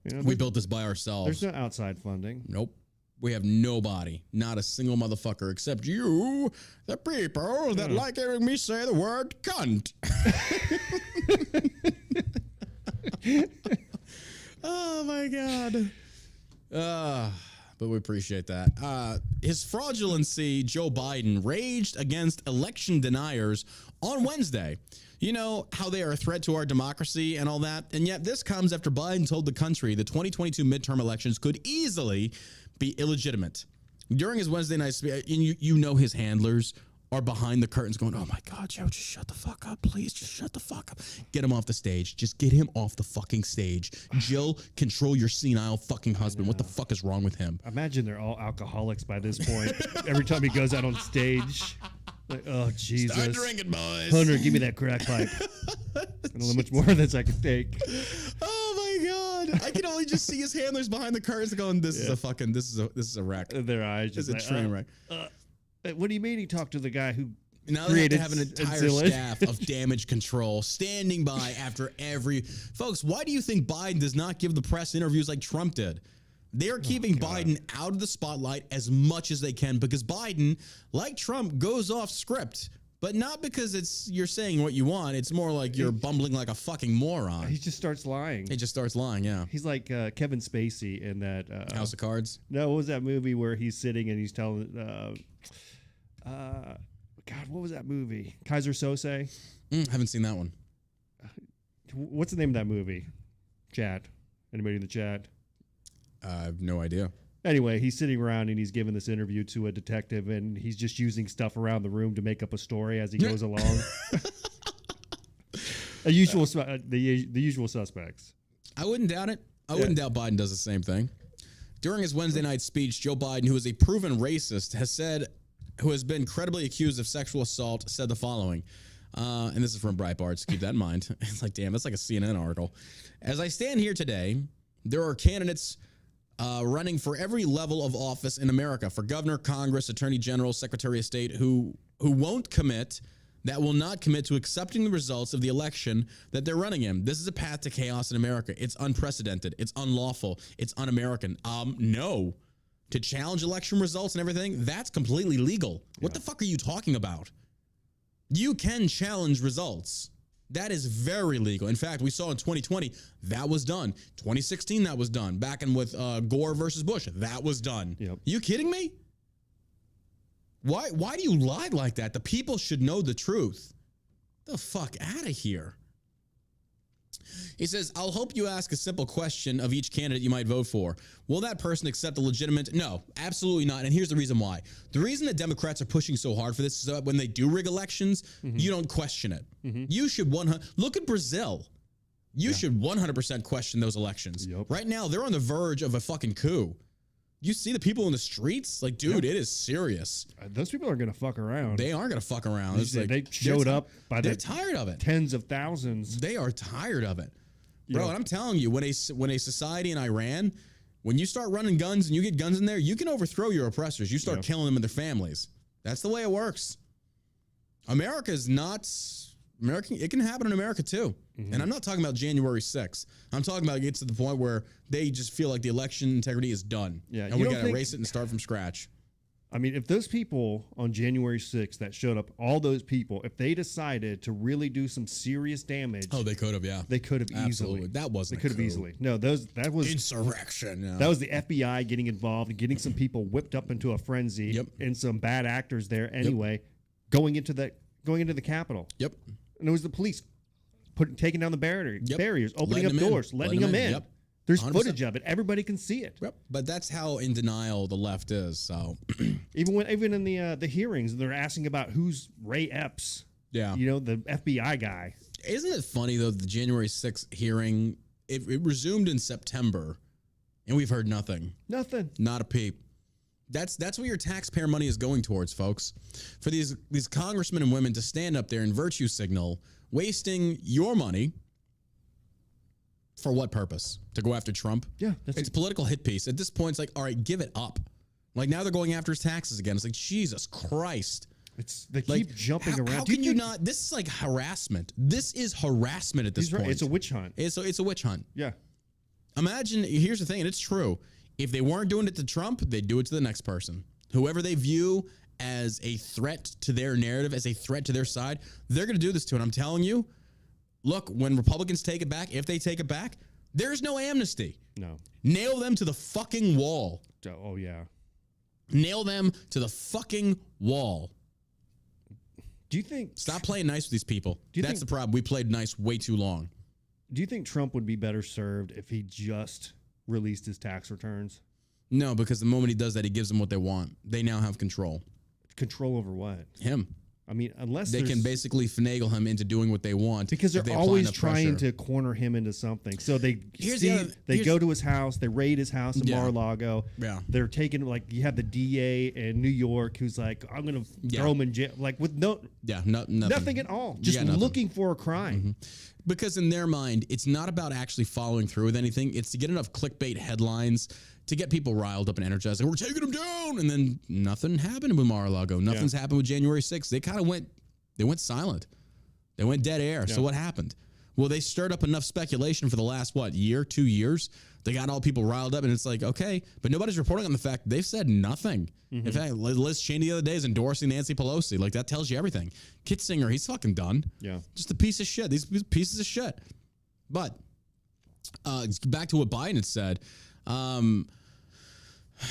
You know, we built this by ourselves. There's no outside funding. Nope. We have nobody, not a single motherfucker except you, the people that like hearing me say the word cunt. Oh, my God. But we appreciate that. His fraudulency, Joe Biden, raged against election deniers on Wednesday. You know how they are a threat to our democracy and all that? And yet this comes after Biden told the country the 2022 midterm elections could easily be illegitimate. During his Wednesday night speech, you know his handlers are behind the curtains going, oh my God, Joe, just shut the fuck up. Please, just shut the fuck up. Get him off the stage. Just get him off the fucking stage. Jill, control your senile fucking husband. What the fuck is wrong with him? Imagine they're all alcoholics by this point. Every time he goes out on stage. Like, oh, Jesus. Start drinking, boys. Hunter, give me that crack pipe. I don't know how much more of this I can take. Oh my God. I can only just see his handlers behind the curtains going, this is a wreck. Their eyes just it's a train wreck. What do you mean he talked to the guy who now they have to have an entire staff of damage control standing by after every... Folks, why do you think Biden does not give the press interviews like Trump did? They're keeping Biden out of the spotlight as much as they can because Biden, like Trump, goes off script. But not because you're saying what you want. It's more like you're bumbling like a fucking moron. He just starts lying. He just starts lying, yeah. He's like Kevin Spacey in that... House of Cards? No, what was that movie where he's sitting and he's telling... God, what was that movie? Kaiser Sose? Haven't seen that one. What's the name of that movie? Chat. Anybody in the chat? I have no idea. Anyway, he's sitting around and he's giving this interview to a detective and he's just using stuff around the room to make up a story as he goes along. The usual suspects. I wouldn't doubt it. I wouldn't doubt Biden does the same thing. During his Wednesday night speech, Joe Biden, who is a proven racist, who has been credibly accused of sexual assault, said the following. And this is from Breitbart, so keep that in mind. It's like, damn, that's like a CNN article. As I stand here today, there are candidates running for every level of office in America, for governor, Congress, attorney general, secretary of state, who will not commit to accepting the results of the election that they're running in. This is a path to chaos in America. It's unprecedented. It's unlawful. It's un-American. No. To challenge election results and everything, that's completely legal. What the fuck are you talking about? You can challenge results. That is very legal. In fact, we saw in 2020, that was done. 2016, that was done. Back in with Gore versus Bush, that was done. Yep. You kidding me? Why do you lie like that? The people should know the truth. The fuck out of here. He says, I'll hope you ask a simple question of each candidate you might vote for. Will that person accept a legitimate? No, absolutely not. And here's the reason why. The reason that Democrats are pushing so hard for this is that when they do rig elections, you don't question it. You should look at Brazil. You should 100% question those elections. Yep. Right now, they're on the verge of a fucking coup. You see the people in the streets? Like, dude, it is serious. Those people are going to fuck around. They aren't going to fuck around. They showed up by they're tired of it. Tens of thousands. They are tired of it. Bro, and I'm telling you, when a society in Iran, when you start running guns and you get guns in there, you can overthrow your oppressors. You start killing them and their families. That's the way it works. America is not American. It can happen in America too. And I'm not talking about January 6th. I'm talking about it gets to the point where they just feel like the election integrity is done. Yeah, and we got to erase it and start from scratch. I mean, if those people on January 6th that showed up, all those people, if they decided to really do some serious damage. Oh, they could have, yeah. They could have Absolutely. easily. That wasn't They could have easily. No, that was insurrection. Yeah. That was the FBI getting involved and getting some people whipped up into a frenzy and some bad actors there anyway, going into the Capitol. Yep. And it was the police taking down the barriers, opening up doors, letting them in. Yep. There's 100%. Footage of it. Everybody can see it. Yep. But that's how in denial the left is. So even in the hearings, they're asking about who's Ray Epps. Yeah. You know, the FBI guy. Isn't it funny though? The January 6th hearing, it resumed in September, and we've heard nothing. Nothing. Not a peep. That's what your taxpayer money is going towards, folks. For these congressmen and women to stand up there and virtue signal, wasting your money. For what purpose? To go after Trump? Yeah. It's a political hit piece. At this point, it's like, all right, give it up. Like now they're going after his taxes again. It's like, Jesus Christ. They keep jumping around. How can you not? This is like harassment. This is harassment at this point. It's a witch hunt. It's a witch hunt. Yeah. Imagine, here's the thing, and it's true. If they weren't doing it to Trump, they'd do it to the next person. Whoever they view as a threat to their narrative, as a threat to their side, they're going to do this to it. I'm telling you, look, when Republicans take it back, if they take it back, there's no amnesty. No. Nail them to the fucking wall. Oh, yeah. Nail them to the fucking wall. Do you think... Stop playing nice with these people. That's the problem. We played nice way too long. Do you think Trump would be better served if he just released his tax returns? No, because the moment he does that, he gives them what they want. They now have control. Control over what? Him. I mean, unless they can basically finagle him into doing what they want. Because they're always trying to corner him into something. So they go to his house, they raid his house in Mar-a-Lago. Yeah. They're taking, like, you have the DA in New York who's like, I'm going to throw him in jail. Like, with nothing at all. Just looking for a crime. Mm-hmm. Because in their mind, it's not about actually following through with anything. It's to get enough clickbait headlines to get people riled up and energized. Like, we're taking them down. And then nothing happened with Mar-a-Lago. Nothing's happened with January 6th. They kind of went silent. They went dead air. Yeah. So what happened? Well, they stirred up enough speculation for the last, 2 years? They got all people riled up, and it's like, okay, but nobody's reporting on the fact they've said nothing. Mm-hmm. In fact, Liz Cheney the other day is endorsing Nancy Pelosi. Like, that tells you everything. Kit Singer, he's fucking done. Yeah. Just a piece of shit. These pieces of shit. But back to what Biden had said.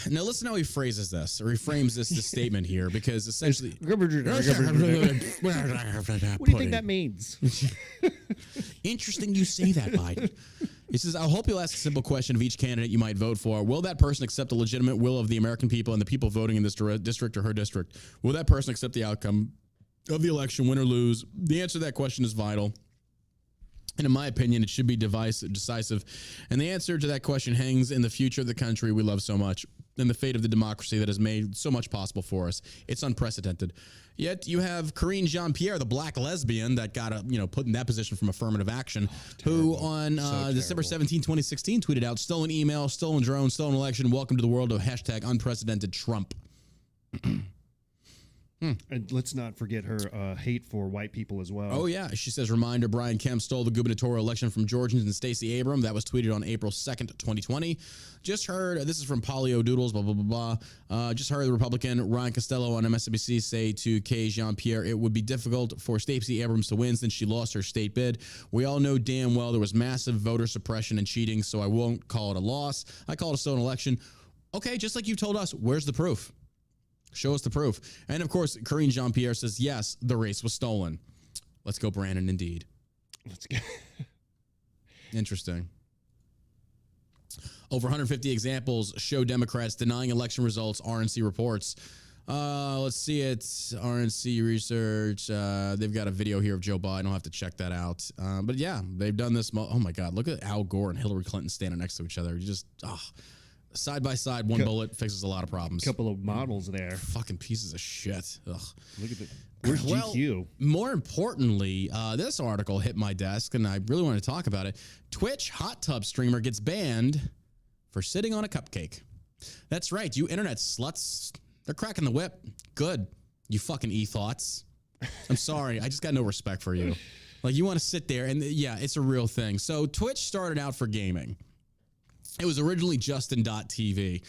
Now listen how he phrases this, or he frames this statement here, because essentially... What do you think that means? Interesting you say that, Biden. He says, I hope you'll ask a simple question of each candidate you might vote for. Will that person accept the legitimate will of the American people and the people voting in this district or her district? Will that person accept the outcome of the election, win or lose? The answer to that question is vital. And in my opinion, it should be decisive. And the answer to that question hangs in the future of the country we love so much and the fate of the democracy that has made so much possible for us. It's unprecedented. Yet you have Karine Jean-Pierre, the black lesbian that got put in that position from affirmative action, who on December 17, 2016, tweeted out, stolen email, stolen drone, stolen election, welcome to the world of #unprecedented Trump. And let's not forget her hate for white people as well. Oh, yeah. She says, reminder, Brian Kemp stole the gubernatorial election from Georgians and Stacey Abrams. That was tweeted on April 2nd, 2020. Just heard, this is from Polio Doodles, blah, blah, blah, blah. Just heard the Republican Ryan Costello on MSNBC say to Kay Jean-Pierre, it would be difficult for Stacey Abrams to win since she lost her state bid. We all know damn well there was massive voter suppression and cheating, so I won't call it a loss. I call it a stolen election. Okay, just like you told us, where's the proof? Show us the proof. And, of course, Karine Jean-Pierre says, yes, the race was stolen. Let's go, Brandon, indeed. Let's go. Interesting. Over 150 examples show Democrats denying election results, RNC reports. Let's see it. RNC research. They've got a video here of Joe Biden. I'll have to check that out. But, yeah, they've done this. Oh, my God. Look at Al Gore and Hillary Clinton standing next to each other. Side by side, one bullet fixes a lot of problems. Couple of models there. Fucking pieces of shit. Ugh. Look at the. Where's GQ? More importantly, this article hit my desk, and I really want to talk about it. Twitch hot tub streamer gets banned for sitting on a cupcake. That's right, you internet sluts. They're cracking the whip. Good. You fucking e-thoughts. I'm sorry. I just got no respect for you. Like, you want to sit there, and yeah, it's a real thing. So Twitch started out for gaming. It was originally Justin.tv,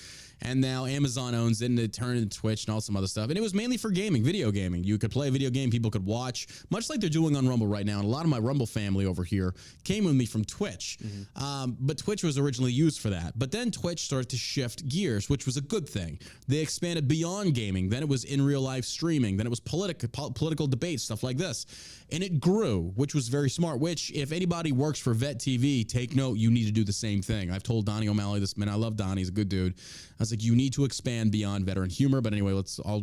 and now Amazon owns it, and it turned into Twitch and all some other stuff. And it was mainly for gaming, video gaming. You could play a video game, people could watch, much like they're doing on Rumble right now. And a lot of my Rumble family over here came with me from Twitch. But Twitch was originally used for that. But then Twitch started to shift gears, which was a good thing. They expanded beyond gaming. Then it was in real life streaming. Then it was political debates, stuff like this. And it grew, which was very smart, which if anybody works for Vet TV, take note, you need to do the same thing. I've told Donnie O'Malley this, man, I love Donnie, he's a good dude. I was like, you need to expand beyond veteran humor. But anyway, let's go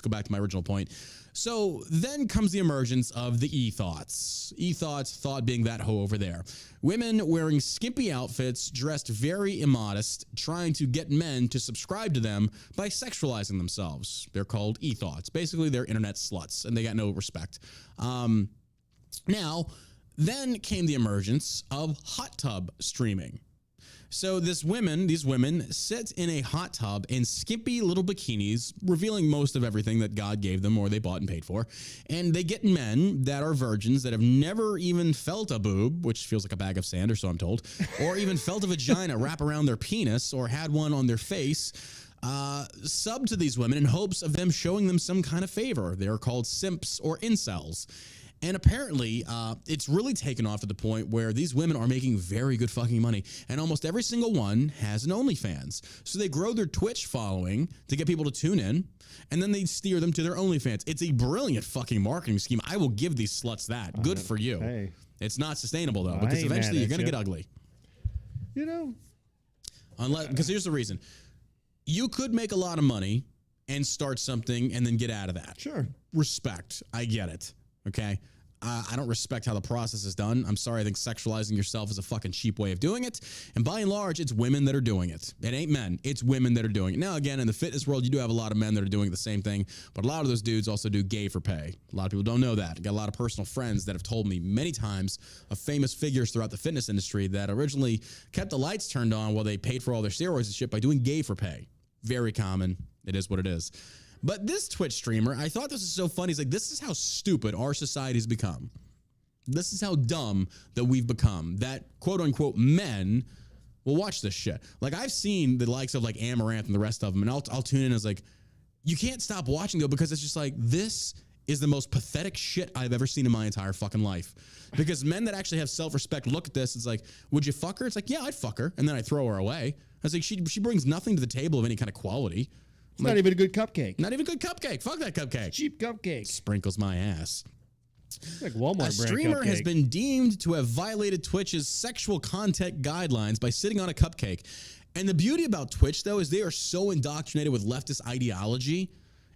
back to my original point. So then comes the emergence of the e-thoughts. E-thoughts, thought being that hoe over there. Women wearing skimpy outfits, dressed very immodest, trying to get men to subscribe to them by sexualizing themselves. They're called e-thoughts. Basically, they're internet sluts, and they got no respect. Now, then came the emergence of hot tub streaming. So these women sit in a hot tub in skimpy little bikinis, revealing most of everything that God gave them or they bought and paid for. And they get men that are virgins that have never even felt a boob, which feels like a bag of sand, or so I'm told, or even felt a vagina wrap around their penis or had one on their face. Sub to these women in hopes of them showing them some kind of favor. They're called simps or incels. And apparently, it's really taken off to the point where these women are making very good fucking money. And almost every single one has an OnlyFans. So they grow their Twitch following to get people to tune in, and then they steer them to their OnlyFans. It's a brilliant fucking marketing scheme. I will give these sluts that. Good for you. Hey. It's not sustainable, though, because eventually you're going to get ugly. You know? Because here's the reason. You could make a lot of money and start something and then get out of that. Sure. Respect. I get it. Okay. I don't respect how the process is done. I'm sorry. I think sexualizing yourself is a fucking cheap way of doing it. And by and large, it's women that are doing it. It ain't men. It's women that are doing it. Now, again, in the fitness world, you do have a lot of men that are doing the same thing, but a lot of those dudes also do gay for pay. A lot of people don't know that. I got a lot of personal friends that have told me many times of famous figures throughout the fitness industry that originally kept the lights turned on while they paid for all their steroids and shit by doing gay for pay. Very common. It is what it is. But this Twitch streamer, I thought this was so funny. He's like, this is how stupid our society's become. This is how dumb that we've become. That quote unquote men will watch this shit. Like, I've seen the likes of like Amaranth and the rest of them, and I'll tune in and it's like, you can't stop watching though, because it's just like, this is the most pathetic shit I've ever seen in my entire fucking life. Because men that actually have self-respect look at this, it's like, would you fuck her? It's like, yeah, I'd fuck her. And then I throw her away. I was like, she brings nothing to the table of any kind of quality. It's not even a good cupcake. Not even a good cupcake. Fuck that cupcake. Cheap cupcake. Sprinkles my ass. It's like Walmart brand streamer cupcake. Has been deemed to have violated Twitch's sexual content guidelines by sitting on a cupcake. And the beauty about Twitch, though, is they are so indoctrinated with leftist ideology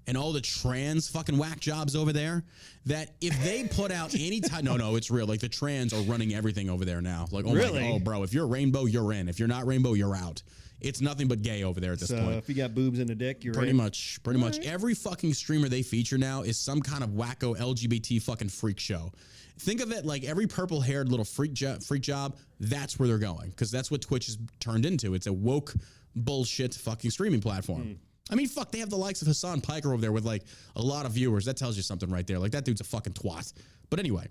and all the trans fucking whack jobs over there that if they put out any type, no, it's real. Like, the trans are running everything over there now. Like, oh, really? oh, bro, if you're rainbow, you're in. If you're not rainbow, you're out. It's nothing but gay over there at this point. So if you got boobs in the dick, you're pretty much. Every fucking streamer they feature now is some kind of wacko LGBT fucking freak show. Think of it like every purple-haired little freak job, that's where they're going, because that's what Twitch has turned into. It's a woke bullshit fucking streaming platform. I mean, fuck, they have the likes of Hassan Piker over there with like a lot of viewers. That tells you something right there. Like, that dude's a fucking twat. But anyway,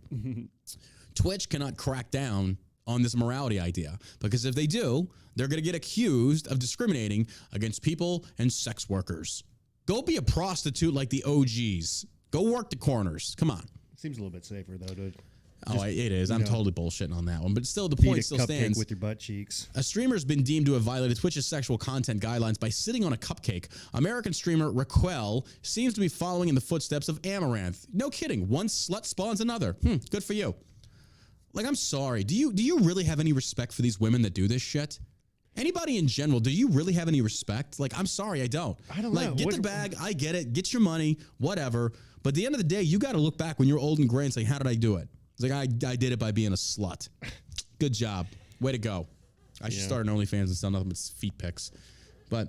Twitch cannot crack down on this morality idea, because if they do, they're going to get accused of discriminating against people and sex workers. Go be a prostitute like the OGs. Go work the corners. Come on. Seems a little bit safer though, dude. It is. I'm totally bullshitting on that one, but still, the point still stands. With your butt cheeks. A streamer's been deemed to have violated Twitch's sexual content guidelines by sitting on a cupcake. American streamer Raquel seems to be following in the footsteps of Amaranth. No kidding. One slut spawns another. Good for you. Like, I'm sorry. Do you really have any respect for these women that do this shit? Anybody in general, do you really have any respect? Like, I'm sorry, I don't. I don't know. Like, get the bag. I get it. Get your money, whatever. But at the end of the day, you got to look back when you're old and gray and say, how did I do it? It's like, I did it by being a slut. Good job. Way to go. I should start an OnlyFans and sell nothing but feet pics. But,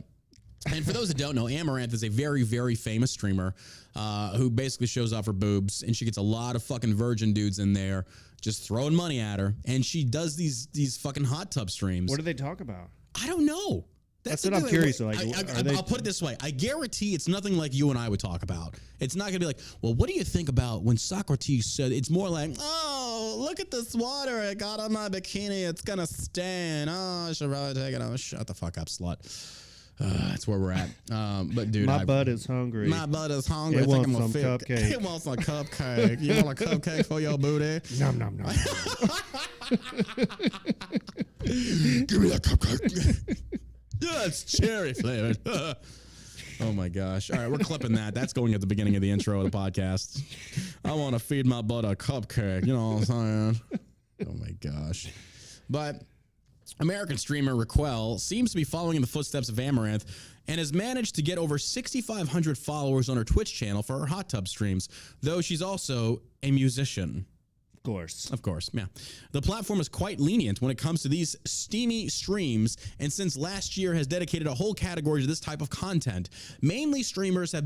and for those that don't know, Amaranth is a very, very famous streamer who basically shows off her boobs, and she gets a lot of fucking virgin dudes in there just throwing money at her, and she does these fucking hot tub streams. What do they talk about? I don't know. That's what I'm curious. Like, I'll put it this way. I guarantee it's nothing like you and I would talk about. It's not going to be like, well, what do you think about when Socrates said, it's more like, oh, look at this water I got on my bikini. It's going to stain. Oh, I should probably take it. Oh, shut the fuck up, slut. That's where we're at. But dude, my butt is hungry. My butt is hungry. It wants some cupcake. It wants a cupcake. You want a cupcake for your booty? Nom, nom, nom. Give me that cupcake. Yeah, it's cherry flavored. Oh my gosh. All right, we're clipping that. That's going at the beginning of the intro of the podcast. I want to feed my butt a cupcake. You know what I'm saying? Oh my gosh. But American streamer Raquel seems to be following in the footsteps of Amaranth and has managed to get over 6,500 followers on her Twitch channel for her hot tub streams, though she's also a musician. Of course, yeah. The platform is quite lenient when it comes to these steamy streams, and since last year has dedicated a whole category to this type of content. Many streamers have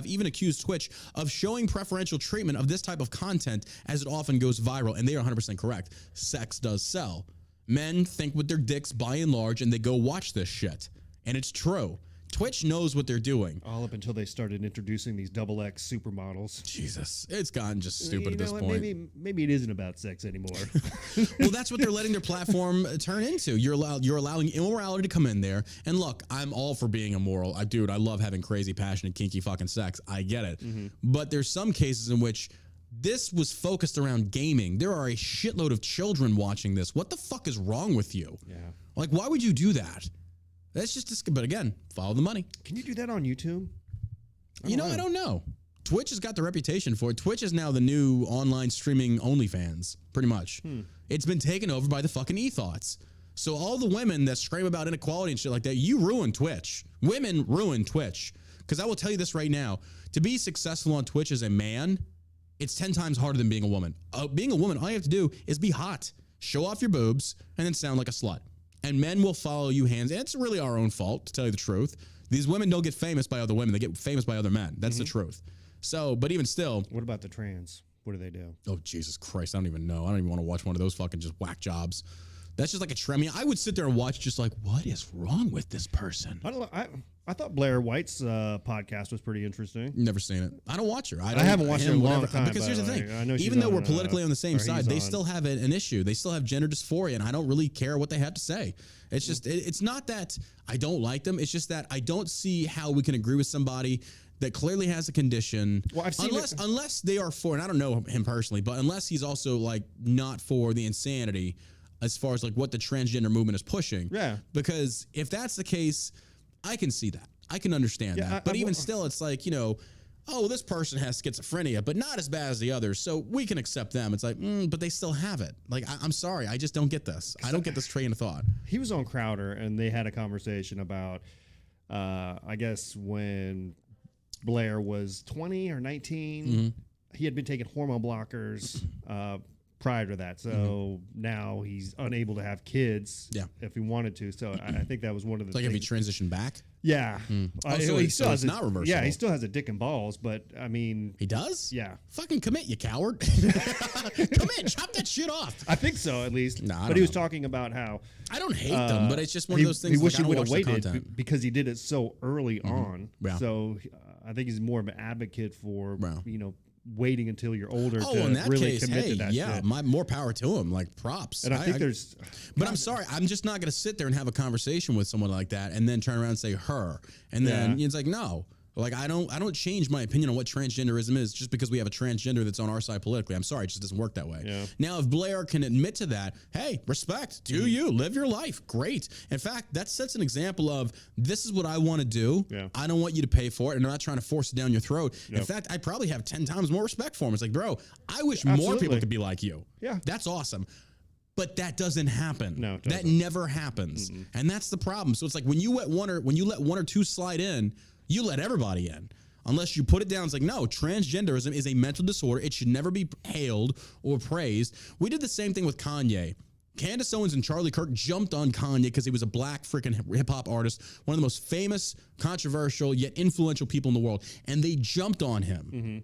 even accused Twitch of showing preferential treatment of this type of content as it often goes viral, and they are 100% correct. Sex does sell. Men think with their dicks by and large, and they go watch this shit. And it's true. Twitch knows what they're doing. All up until they started introducing these XX supermodels. Jesus, it's gotten just stupid at this point. Maybe it isn't about sex anymore. Well, that's what they're letting their platform turn into. You're allowing immorality to come in there. And look, I'm all for being immoral. I love having crazy, passionate, kinky fucking sex. I get it. Mm-hmm. But there's some cases in which this was focused around gaming. There are a shitload of children watching this. What the fuck is wrong with you? Yeah. Like, why would you do that? That's just, but again, follow the money. Can you do that on YouTube? I don't know. Twitch has got the reputation for it. Twitch is now the new online streaming OnlyFans, pretty much. It's been taken over by the fucking e-thoughts. So all the women that scream about inequality and shit like that, you ruin Twitch. Women ruin Twitch. Because I will tell you this right now. To be successful on Twitch as a man, it's 10 times harder than being a woman. Being a woman, all you have to do is be hot, show off your boobs, and then sound like a slut. And men will follow you hands. And it's really our own fault, to tell you the truth. These women don't get famous by other women. They get famous by other men. That's the truth. So, but even still. What about the trans? What do they do? Oh, Jesus Christ. I don't even know. I don't even want to watch one of those fucking just whack jobs. That's just like a trend. I mean, I would sit there and watch just like, what is wrong with this person? I thought Blair White's podcast was pretty interesting. Never seen it. I don't watch her. I haven't watched her in a long time. Because here's the thing. Even though we're politically on the same side, they still have an issue. They still have gender dysphoria, and I don't really care what they have to say. It's just, it's not that I don't like them. It's just that I don't see how we can agree with somebody that clearly has a condition. Well, I've seen unless they are for, and I don't know him personally, but unless he's also like not for the insanity as far as like what the transgender movement is pushing. Yeah. Because if that's the case, I can see that. I can understand that. But even still, it's like, oh, this person has schizophrenia, but not as bad as the others, so we can accept them. It's like, but they still have it. Like, I'm sorry. I just don't get this. I don't get this train of thought. He was on Crowder, and they had a conversation about, I guess, when Blair was 20 or 19, he had been taking hormone blockers prior to that. So now he's unable to have kids if he wanted to. So I think that was one of the things. Like if he transitioned back? Yeah. So he still has not reversible. Yeah, he still has a dick and balls, but I mean. He does? Yeah. Fucking commit, you coward. Come in, chop that shit off. I think so, at least. Nah, but he was talking about how. I don't hate them, but it's just one of those things. He wished he would have waited because he did it so early on. Yeah. So I think he's more of an advocate for, waiting until you're older to really commit to that shit. More power to him, like props. And I think there's... But I'm sorry, I'm just not going to sit there and have a conversation with someone like that and then turn around and say her. And then it's like, no. Like, I don't change my opinion on what transgenderism is just because we have a transgender that's on our side politically. I'm sorry, it just doesn't work that way. Yeah. Now, if Blair can admit to that, hey, respect, do you, live your life, great. In fact, that sets an example of this is what I want to do. Yeah. I don't want you to pay for it, and I'm not trying to force it down your throat. Yep. In fact, I probably have 10 times more respect for him. It's like, bro, I wish more people could be like you. Yeah. That's awesome. But that doesn't happen. No, it doesn't. That never happens. And that's the problem. So it's like when you let one or two slide in, you let everybody in. Unless you put it down, it's like, no, transgenderism is a mental disorder. It should never be hailed or praised. We did the same thing with Kanye. Candace Owens and Charlie Kirk jumped on Kanye because he was a black freaking hip-hop artist, one of the most famous, controversial, yet influential people in the world. And they jumped on him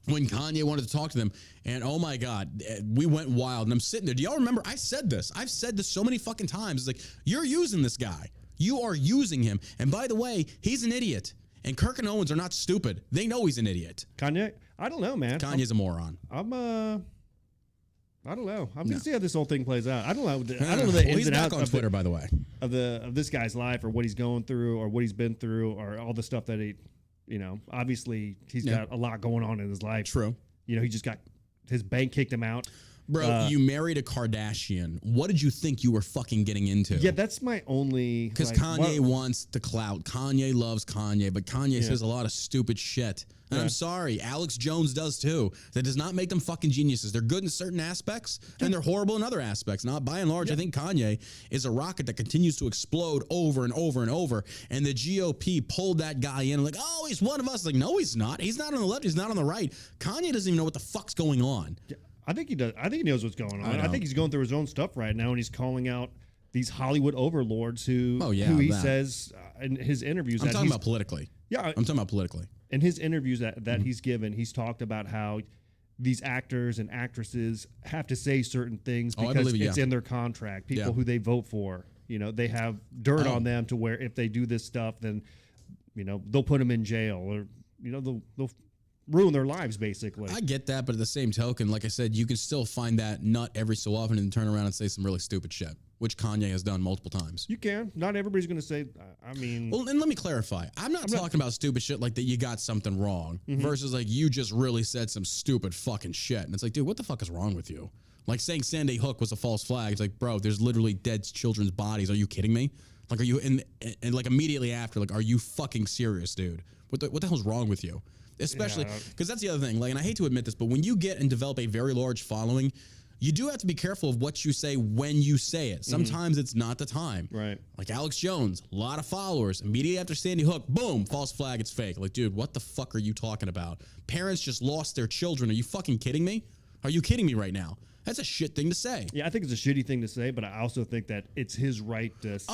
when Kanye wanted to talk to them. And oh my God, we went wild. And I'm sitting there. Do y'all remember? I said this. I've said this so many fucking times. It's like, you're using this guy. You are using him. And by the way, he's an idiot. And Kirk and Owens are not stupid. They know he's an idiot. Kanye? I don't know, man. Kanye's a moron. I don't know. I'm gonna see how this whole thing plays out. I don't know. I don't know the well, ins he's and back outs on Twitter, by the way, of this guy's life, or what he's going through, or what he's been through, or all the stuff that he, obviously he's got a lot going on in his life. True. He just got his bank kicked him out. Bro, you married a Kardashian. What did you think you were fucking getting into? Yeah, that's my only... Because Kanye wants the clout. Kanye loves Kanye, but Kanye says a lot of stupid shit. And I'm sorry, Alex Jones does too. That does not make them fucking geniuses. They're good in certain aspects, and they're horrible in other aspects. Not by and large, I think Kanye is a rocket that continues to explode over and over and over. And the GOP pulled that guy in, like, oh, he's one of us. Like, no, he's not. He's not on the left. He's not on the right. Kanye doesn't even know what the fuck's going on. Yeah, I think he does. I think he knows what's going on. I think he's going through his own stuff right now, and he's calling out these Hollywood overlords who he says in his interviews. I'm talking about politically. Yeah, I'm talking about politically. In his interviews that he's given, he's talked about how these actors and actresses have to say certain things because it's in their contract. People who they vote for, they have dirt on them to where if they do this stuff, then they'll put them in jail, or they'll ruin their lives, basically. I get that, but at the same token, like I said, you can still find that nut every so often and turn around and say some really stupid shit, which Kanye has done multiple times. You can. Not everybody's going to say, Well, and let me clarify. I'm not talking about stupid shit like that you got something wrong versus like you just really said some stupid fucking shit. And it's like, dude, what the fuck is wrong with you? Like saying Sandy Hook was a false flag. It's like, bro, there's literally dead children's bodies. Are you kidding me? Like, are you, and like immediately after, like, are you fucking serious, dude? What the hell's wrong with you? Especially because that's the other thing. Like, and I hate to admit this, but when you get and develop a very large following, you do have to be careful of what you say when you say it. Sometimes it's not the time. Right. Like Alex Jones, a lot of followers. Immediately after Sandy Hook, boom, false flag, it's fake. Like, dude, what the fuck are you talking about? Parents just lost their children. Are you fucking kidding me? Are you kidding me right now? That's a shit thing to say. Yeah, I think it's a shitty thing to say, but I also think that it's his right to say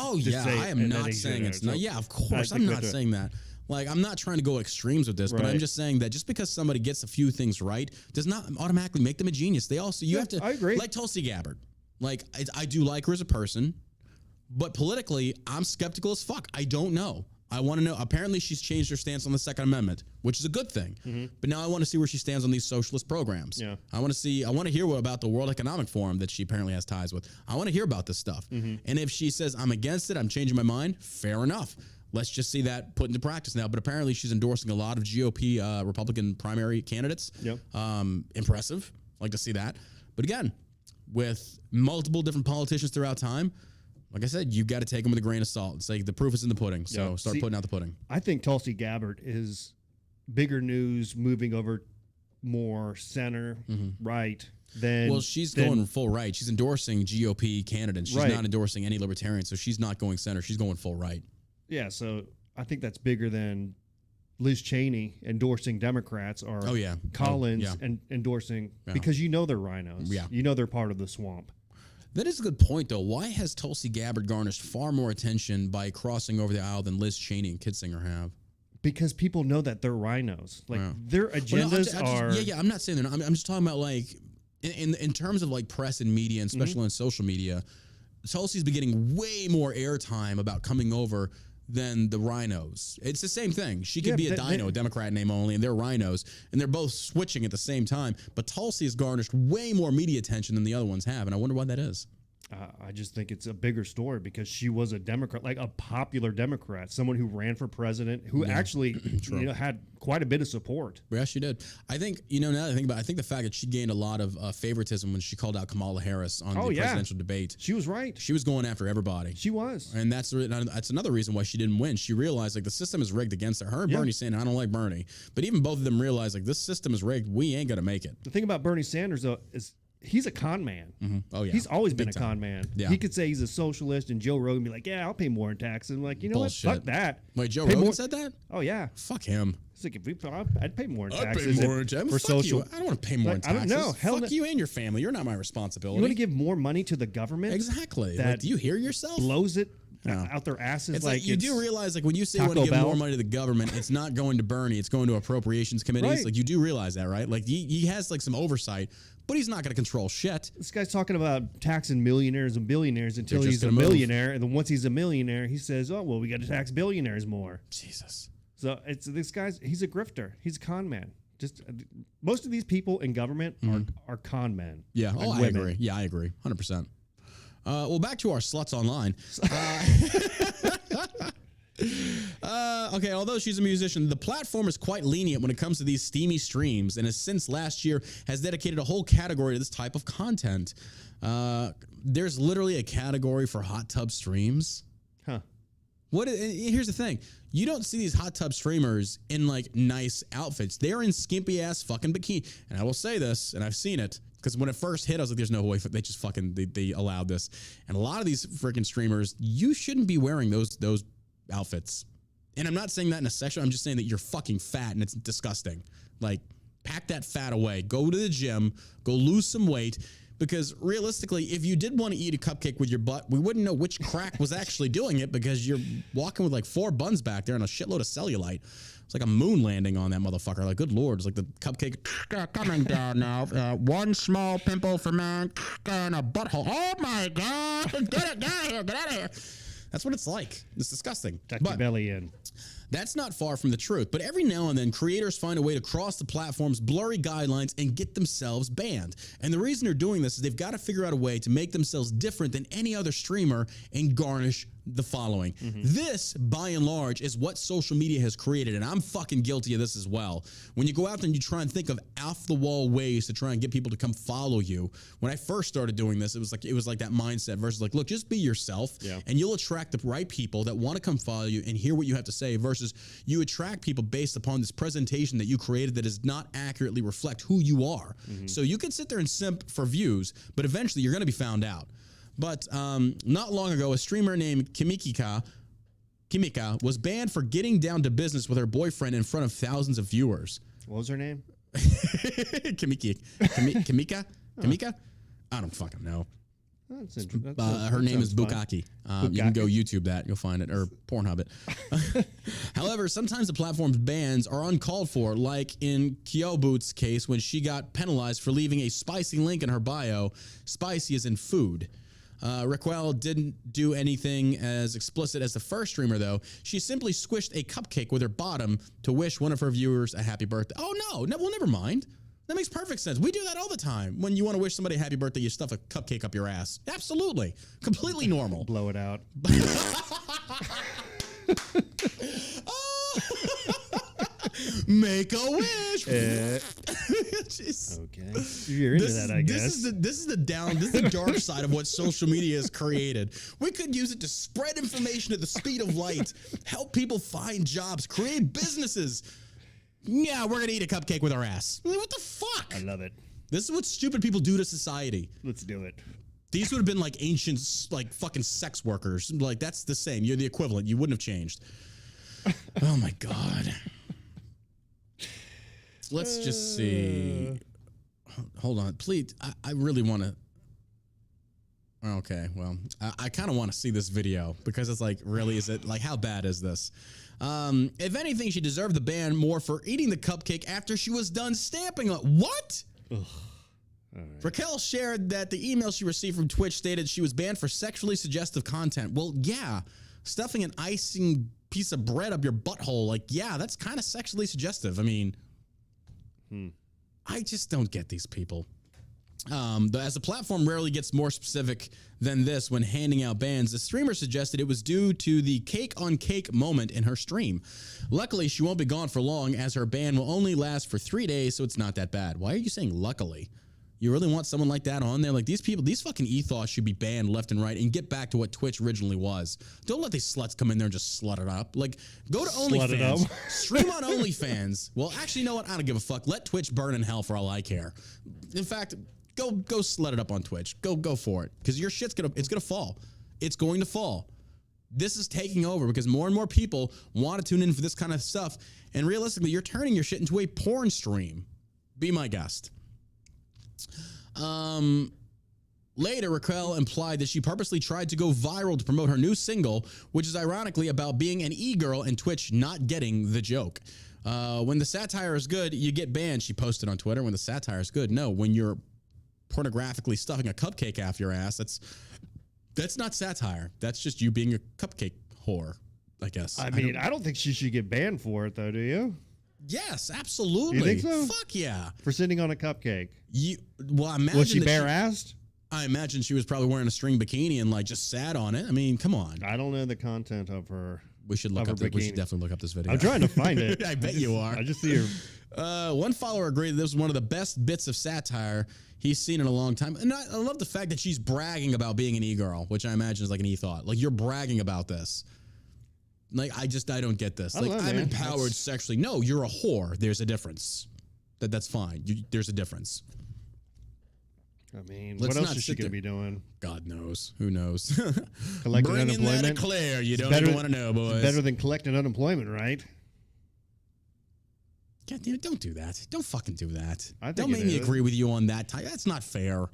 I am not saying it's not. Yeah, of course, I'm not saying that. Like, I'm not trying to go extremes with this, but I'm just saying that just because somebody gets a few things right does not automatically make them a genius. They also, you have to, I agree. Like Tulsi Gabbard. Like, I do like her as a person, but politically, I'm skeptical as fuck. I don't know. I want to know. Apparently, she's changed her stance on the Second Amendment, which is a good thing. But now I want to see where she stands on these socialist programs. Yeah. I want to hear about the World Economic Forum that she apparently has ties with. I want to hear about this stuff. And if she says, I'm against it, I'm changing my mind, fair enough. Let's just see that put into practice now. But apparently she's endorsing a lot of GOP Republican primary candidates. Yep. Impressive. Like to see that. But again, with multiple different politicians throughout time, like I said, you've got to take them with a grain of salt. It's like the proof is in the pudding. So start putting out the pudding. I think Tulsi Gabbard is bigger news, moving over more center, right. Well, she's going full right. She's endorsing GOP candidates. She's not endorsing any libertarians. So she's not going center. She's going full right. Yeah, so I think that's bigger than Liz Cheney endorsing Democrats or Collins endorsing because they're rhinos. Yeah. They're part of the swamp. That is a good point, though. Why has Tulsi Gabbard garnished far more attention by crossing over the aisle than Liz Cheney and Kitzinger have? Because people know that they're rhinos. Like, their agendas are... I'm not saying they're not. I'm just talking about, like, in terms of, like, press and media, and especially on social media, Tulsi's been getting way more airtime about coming over than the rhinos. It's the same thing. She could be a dino, a Democrat name only, and they're rhinos, and they're both switching at the same time. But Tulsi has garnished way more media attention than the other ones have, and I wonder why that is. I just think it's a bigger story because she was a Democrat, like a popular Democrat, someone who ran for president, who actually had quite a bit of support. Yeah, she did. I think, now that I think about it, I think the fact that she gained a lot of favoritism when she called out Kamala Harris on the presidential debate. She was right. She was going after everybody. She was. And that's another reason why she didn't win. She realized, like, the system is rigged against her. Her and Bernie saying, I don't like Bernie. But even both of them realized, like, this system is rigged. We ain't going to make it. The thing about Bernie Sanders, though, is he's a con man. Mm-hmm. Oh, yeah. He's always been Big a con man. Yeah. He could say he's a socialist, and Joe Rogan be like, yeah, I'll pay more in taxes. I'm like, you know Bullshit. what? Fuck that. Wait, Joe Rogan said that? Oh, yeah. Fuck him. It's like, I'd pay more in taxes. I'd pay more in taxes. For Fuck social. you. I don't want to pay more in taxes. I don't know. Hell Fuck you and your family. You're not my responsibility. You want to give more money to the government? Exactly. That like, do you hear yourself? Blows it out their asses. It's like you do realize, like, when you say you want to give more money to the government, it's not going to Bernie. It's going to appropriations committees. Right. Like, you do realize that, right? Like, he has, like, some oversight, but he's not going to control shit. This guy's talking about taxing millionaires and billionaires until he's a millionaire. And then once he's a millionaire, he says, oh, well, we got to tax billionaires more. Jesus. So this guy's, he's a grifter. He's a con man. Just most of these people in government are con men. Yeah. Oh, I agree. Yeah, I agree. 100%. Well, back to our sluts online. Okay, although she's a musician, the platform is quite lenient when it comes to these steamy streams, and has since last year has dedicated a whole category to this type of content. There's literally a category for hot tub streams. Huh. Here's the thing. You don't see these hot tub streamers in like nice outfits. They're in skimpy ass fucking bikini. And I will say this, and I've seen it, because when it first hit, I was like, there's no way. They just fucking, they allowed this. And a lot of these freaking streamers, you shouldn't be wearing those outfits. And I'm not saying that in a sexual, I'm just saying that you're fucking fat and it's disgusting. Like, pack that fat away. Go to the gym. Go lose some weight. Because realistically, if you did want to eat a cupcake with your butt, we wouldn't know which crack was actually doing it, because you're walking with like 4 buns back there and a shitload of cellulite. It's like a moon landing on that motherfucker. Like, good Lord. It's like the cupcake coming down now. One small pimple for man and a butthole. Oh my God. Get out of here. That's what it's like. It's disgusting. Tuck your belly in. That's not far from the truth, but every now and then creators find a way to cross the platform's blurry guidelines and get themselves banned. And the reason they're doing this is they've got to figure out a way to make themselves different than any other streamer and garnish the following. This, by and large, is what social media has created, and I'm fucking guilty of this as well. When you go out there and you try and think of off-the-wall ways to try and get people to come follow you, when I first started doing this, it was like that mindset versus like, look, just be yourself, and you'll attract the right people that want to come follow you and hear what you have to say, versus you attract people based upon this presentation that you created that does not accurately reflect who you are. So you can sit there and simp for views, but eventually you're going to be found out. But not long ago, a streamer named Kimika was banned for getting down to business with her boyfriend in front of thousands of viewers. What was her name? Kimika? I don't fucking know. Her name is Bukaki. You can go YouTube that. You'll find it. Or Pornhub it. However, sometimes the platform's bans are uncalled for, like in Kyoboot's case when she got penalized for leaving a spicy link in her bio. Spicy is in food. Raquel didn't do anything as explicit as the first streamer, though. She simply squished a cupcake with her bottom to wish one of her viewers a happy birthday. Oh, no. Well, never mind. That makes perfect sense. We do that all the time. When you want to wish somebody a happy birthday, you stuff a cupcake up your ass. Absolutely. Completely normal. Blow it out. Make a wish. Okay. You're into that, I guess. This is the dark side of what social media has created. We could use it to spread information at the speed of light, help people find jobs, create businesses. Yeah, we're going to eat a cupcake with our ass. What the fuck? I love it. This is what stupid people do to society. Let's do it. These would have been like ancient, like fucking sex workers. Like, that's the same. You're the equivalent. You wouldn't have changed. Oh my God. Let's just see. Hold on. Please. I really want to. Okay. Well, I kind of want to see this video, because it's like, really, is it like, how bad is this? If anything, she deserved the ban more for eating the cupcake after she was done stamping it. What? Ugh. All right. Raquel shared that the email she received from Twitch stated she was banned for sexually suggestive content. Well, yeah, stuffing an icing piece of bread up your butthole, like, yeah, that's kind of sexually suggestive. I mean, I just don't get these people. As the platform rarely gets more specific than this when handing out bans, the streamer suggested it was due to the cake-on-cake moment in her stream. Luckily, she won't be gone for long, as her ban will only last for 3 days, so it's not that bad. Why are you saying luckily? You really want someone like that on there? Like, these people, these fucking ethos should be banned left and right and get back to what Twitch originally was. Don't let these sluts come in there and just slut it up. Like, go to OnlyFans. Stream on OnlyFans. Well, actually, you know what? I don't give a fuck. Let Twitch burn in hell for all I care. In fact, go slut it up on Twitch. Go for it. Because your shit's gonna fall. It's going to fall. This is taking over because more and more people want to tune in for this kind of stuff. And realistically, you're turning your shit into a porn stream. Be my guest. Later, Raquel implied that she purposely tried to go viral to promote her new single, which is ironically about being an e-girl and Twitch not getting the joke. When the satire is good, you get banned, she posted on Twitter. When the satire is good, no. When you're pornographically stuffing a cupcake after your ass, that's not satire. That's just you being a cupcake whore, I guess. I mean, I don't think she should get banned for it, though, do you? Yes, absolutely. You think so? Fuck yeah. For sitting on a cupcake. Well, imagine was she bare-assed? I imagine she was probably wearing a string bikini and like just sat on it. I mean, come on. I don't know the content of her. We should definitely look up this video. I'm trying to find it. I bet you are. I just see her. One follower agreed that this was one of the best bits of satire he's seen in a long time. And I love the fact that she's bragging about being an e-girl, which I imagine is like an e-thought. Like, you're bragging about this. Like, I don't get this. Like, I'm empowered sexually. No, you're a whore. There's a difference. That's fine. There's a difference. I mean, what else is she going to be doing? God knows. Who knows? Collecting Bring unemployment. In that Claire. You don't even want to know, boys. It's better than collecting unemployment, right? God damn it, don't do that. Don't fucking do that. Don't make me agree with you on that. That's not fair.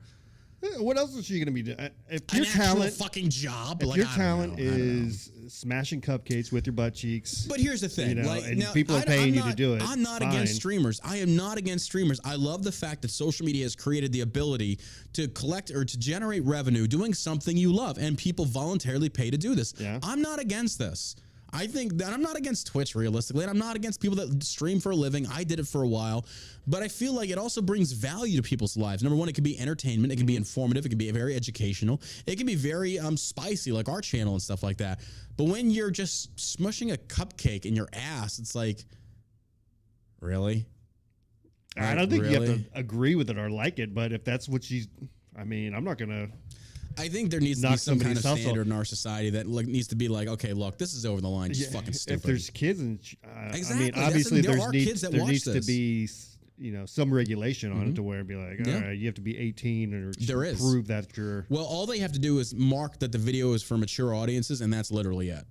What else is she going to be doing? If your actual fucking job. If your talent is smashing cupcakes with your butt cheeks. But here's the thing. And people are paying you to do it. I'm not against streamers. I am not against streamers. I love the fact that social media has created the ability to collect or to generate revenue doing something you love. And people voluntarily pay to do this. Yeah. I'm not against this. I think that I'm not against Twitch realistically, and I'm not against people that stream for a living. I did it for a while, but I feel like it also brings value to people's lives. Number one, it can be entertainment. It can be informative. It can be very educational. It can be very spicy, like our channel and stuff like that. But when you're just smushing a cupcake in your ass, it's like, really? I don't think you have to agree with it or like it, but if that's what I'm not going to. I think there needs to be some kind of standard in our society that needs to be like, okay, look, this is over the line. Just fucking stupid. If there's kids, and exactly. I mean, obviously there needs to be some regulation on it to where it'd be like, all right, you have to be 18 or prove that you're. Well, all they have to do is mark that the video is for mature audiences, and that's literally it.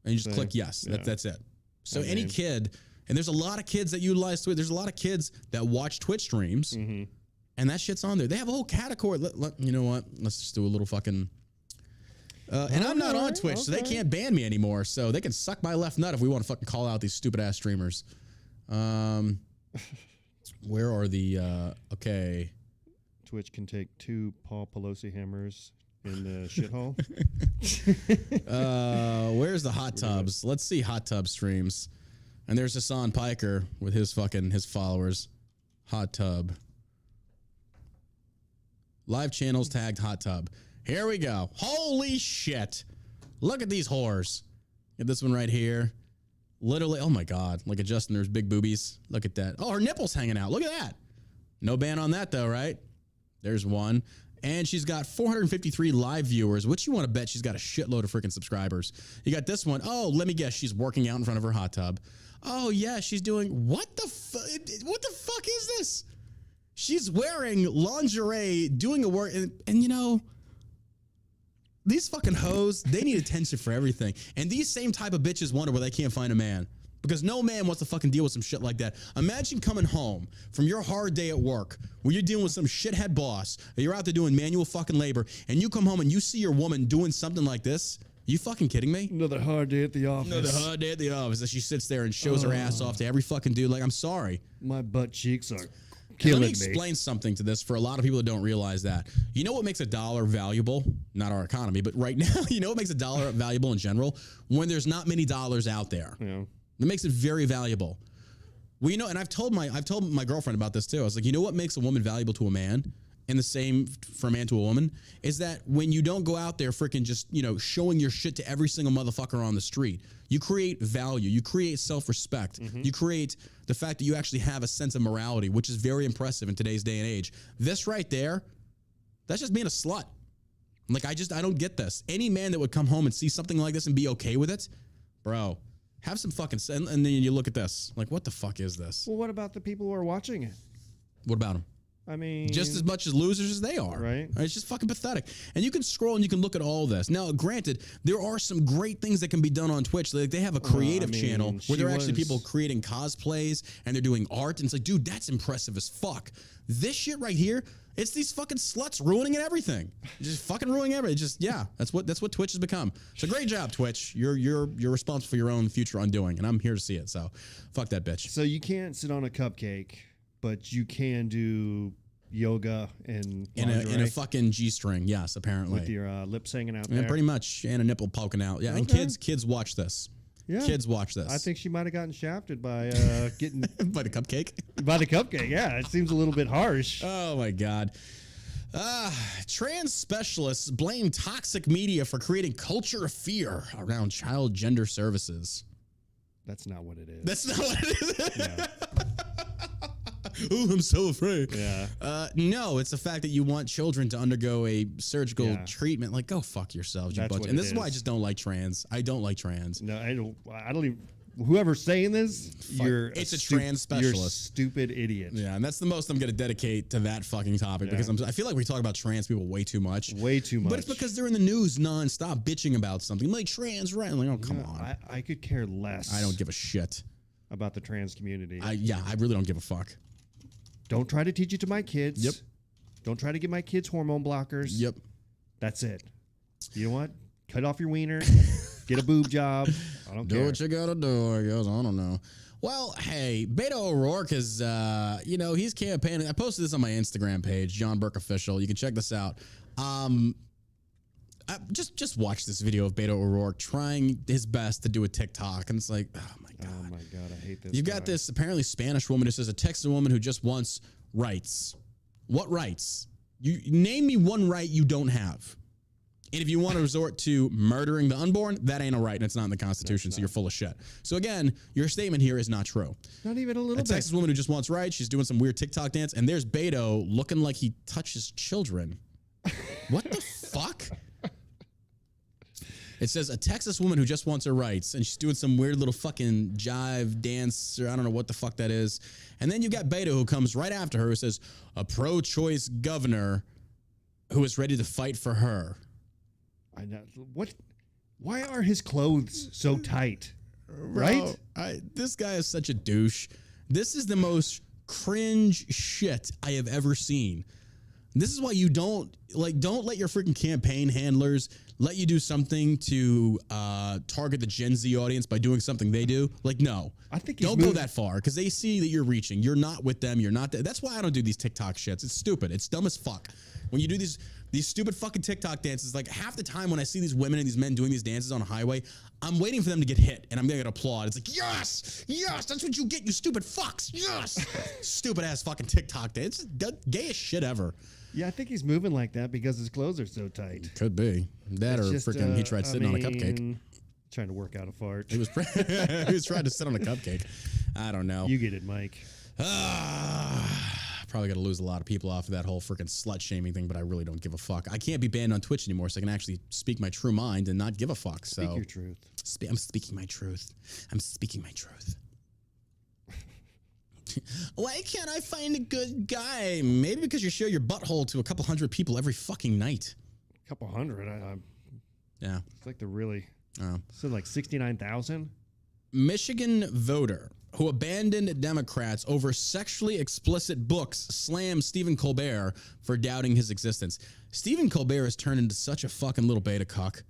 And you just click yes. Yeah. That's it. So any kid, and there's a lot of kids that utilize Twitch. There's a lot of kids that watch Twitch streams. And that shit's on there. They have a whole category. You know what? Let's just do a little fucking. And I'm not on Twitch, so they can't ban me anymore. So they can suck my left nut if we want to fucking call out these stupid ass streamers. Where are the? Okay. Twitch can take 2 Paul Pelosi hammers in the shithole. Where's the hot tubs? Let's see hot tub streams. And there's Hassan Piker with his followers. Hot tub. Live channels tagged hot tub. Here we go. Holy shit. Look at these whores. Get this one right here. Literally, oh my God. Like adjusting their big boobies. Look at that. Oh, her nipples hanging out. Look at that. No ban on that though, right? There's one. And she's got 453 live viewers, which you want to bet she's got a shitload of freaking subscribers. You got this one. Oh, let me guess. She's working out in front of her hot tub. Oh yeah, she's doing, what the fuck is this? She's wearing lingerie, doing a work, and you know, these fucking hoes, they need attention for everything. And these same type of bitches wonder why they can't find a man. Because no man wants to fucking deal with some shit like that. Imagine coming home from your hard day at work where you're dealing with some shithead boss, or you're out there doing manual fucking labor, and you come home and you see your woman doing something like this. You fucking kidding me? Another hard day at the office. Another hard day at the office. As she sits there and shows her ass off to every fucking dude. Like, I'm sorry. My butt cheeks are let me explain something to this for a lot of people that don't realize that. You know what makes a dollar valuable? Not our economy, but right now, you know what makes a dollar valuable in general? When there's not many dollars out there. Yeah. That makes it very valuable. Well, you know, and I've told my girlfriend about this too. I was like, you know what makes a woman valuable to a man? And the same for a man to a woman is that when you don't go out there freaking just, you know, showing your shit to every single motherfucker on the street, you create value, you create self-respect, you create the fact that you actually have a sense of morality, which is very impressive in today's day and age. This right there, that's just being a slut. Like, I don't get this. Any man that would come home and see something like this and be okay with it, bro, have some fucking sense. And then you look at this, like, what the fuck is this? Well, what about the people who are watching it? What about them? I mean, just as much as losers as they are. Right. It's just fucking pathetic. And you can scroll and you can look at all this. Now, granted, there are some great things that can be done on Twitch. Like they have a creative channel where they're actually people creating cosplays and they're doing art. And it's like, dude, that's impressive as fuck. This shit right here, it's these fucking sluts ruining everything. Just fucking ruining everything. Just that's what Twitch has become. So great job, Twitch. You're responsible for your own future undoing, and I'm here to see it. So fuck that bitch. So you can't sit on a cupcake, but you can do yoga and in a fucking G-string. Yes, apparently with your lips hanging out there. Pretty much, and a nipple poking out. Yeah, okay. And kids watch this. Yeah. Kids watch this. I think she might have gotten shafted by getting by the cupcake. By the cupcake, yeah. It seems a little bit harsh. Oh my God. Trans specialists blame toxic media for creating culture of fear around child gender services. That's not what it is. That's not what it is. No. Oh, I'm so afraid. Yeah. No, it's the fact that you want children to undergo a surgical treatment. Like, go fuck yourselves, you bunch. And this is why I just don't like trans. I don't like trans. No, I don't even. Whoever's saying this, it's a trans specialist. You're a stupid idiot. Yeah, and that's the most I'm going to dedicate to that fucking topic because I feel like we talk about trans people way too much. Way too much. But it's because they're in the news nonstop bitching about something. I'm like, trans, right? I'm like, oh, come on. I could care less. I don't give a shit about the trans community. I really don't give a fuck. Don't try to teach it to my kids. Yep. Don't try to give my kids hormone blockers. Yep. That's it. You know what? Cut off your wiener. Get a boob job. I don't care. Do what you gotta do, I guess. I don't know. Well, hey, Beto O'Rourke is, he's campaigning. I posted this on my Instagram page, John Burke Official. You can check this out. Just watch this video of Beto O'Rourke trying his best to do a TikTok, and it's like, oh my God. Oh my God, I hate this. You've got this apparently Spanish woman who says a Texas woman who just wants rights. What rights? You name me one right you don't have. And if you want to resort to murdering the unborn, that ain't a right, and it's not in the Constitution, so you're full of shit. So again, your statement here is not true. Not even a little bit. A Texas woman who just wants rights, she's doing some weird TikTok dance, and there's Beto looking like he touches children. What the fuck? It says a Texas woman who just wants her rights, and she's doing some weird little fucking jive dance, or I don't know what the fuck that is. And then you got Beto who comes right after her who says a pro-choice governor who is ready to fight for her. I know. What? Why are his clothes so tight? Right? This guy is such a douche. This is the most cringe shit I have ever seen. This is why you don't let your freaking campaign handlers let you do something to target the Gen Z audience by doing something they do. Like, no, I think don't go that far because they see that you're reaching. You're not with them. You're not. That's why I don't do these TikTok shits. It's stupid. It's dumb as fuck. When you do these stupid fucking TikTok dances, like half the time when I see these women and these men doing these dances on a highway, I'm waiting for them to get hit and I'm gonna applaud. It's like, yes, that's what you get, you stupid fucks. Yes, stupid ass fucking TikTok dance. It's the gayest shit ever. Yeah, I think he's moving like that because his clothes are so tight. Could be that, or freaking he tried sitting on a cupcake. Trying to work out a fart. He was trying to sit on a cupcake. I don't know. You get it, Mike. Probably got to lose a lot of people off of that whole freaking slut shaming thing, but I really don't give a fuck. I can't be banned on Twitch anymore, so I can actually speak my true mind and not give a fuck. Speak your truth. I'm speaking my truth. I'm speaking my truth. Why can't I find a good guy? Maybe because you show your butthole to a couple hundred people every fucking night. A couple hundred? Yeah. It's like they're really... So like 69,000? Michigan voter who abandoned Democrats over sexually explicit books slammed Stephen Colbert for doubting his existence. Stephen Colbert has turned into such a fucking little beta cuck.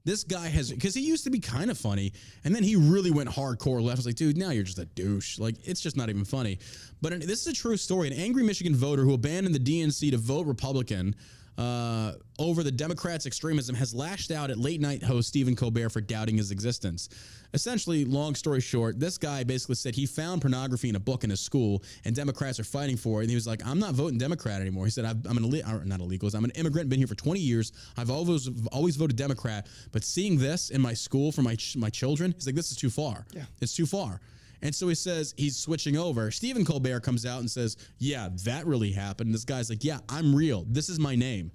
This guy has, because he used to be kind of funny, and then he really went hardcore left. I was like, dude, now you're just a douche. Like, it's just not even funny. But this is a true story. An angry Michigan voter who abandoned the DNC to vote Republican over the Democrats' extremism has lashed out at late-night host Stephen Colbert for doubting his existence. Essentially, long story short, this guy basically said he found pornography in a book in his school, and Democrats are fighting for it. And he was like, I'm not voting Democrat anymore. He said, I'm an immigrant, been here for 20 years. I've always voted Democrat, but seeing this in my school for my children, he's like, this is too far. Yeah. It's too far. And so he says he's switching over. Stephen Colbert comes out and says, yeah, that really happened. And this guy's like, yeah, I'm real. This is my name.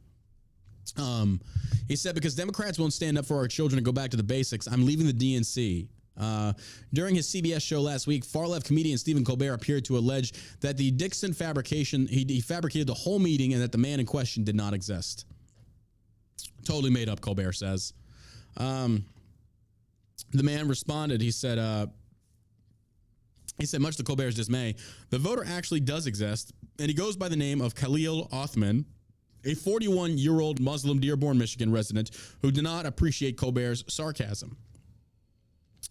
He said, because Democrats won't stand up for our children and go back to the basics, I'm leaving the DNC. During his CBS show last week, far-left comedian Stephen Colbert appeared to allege that the Dixon fabrication, he fabricated the whole meeting and that the man in question did not exist. Totally made up, Colbert says. The man responded, he said, much to Colbert's dismay, the voter actually does exist, and he goes by the name of Khalil Othman, a 41-year-old Muslim Dearborn, Michigan resident who did not appreciate Colbert's sarcasm.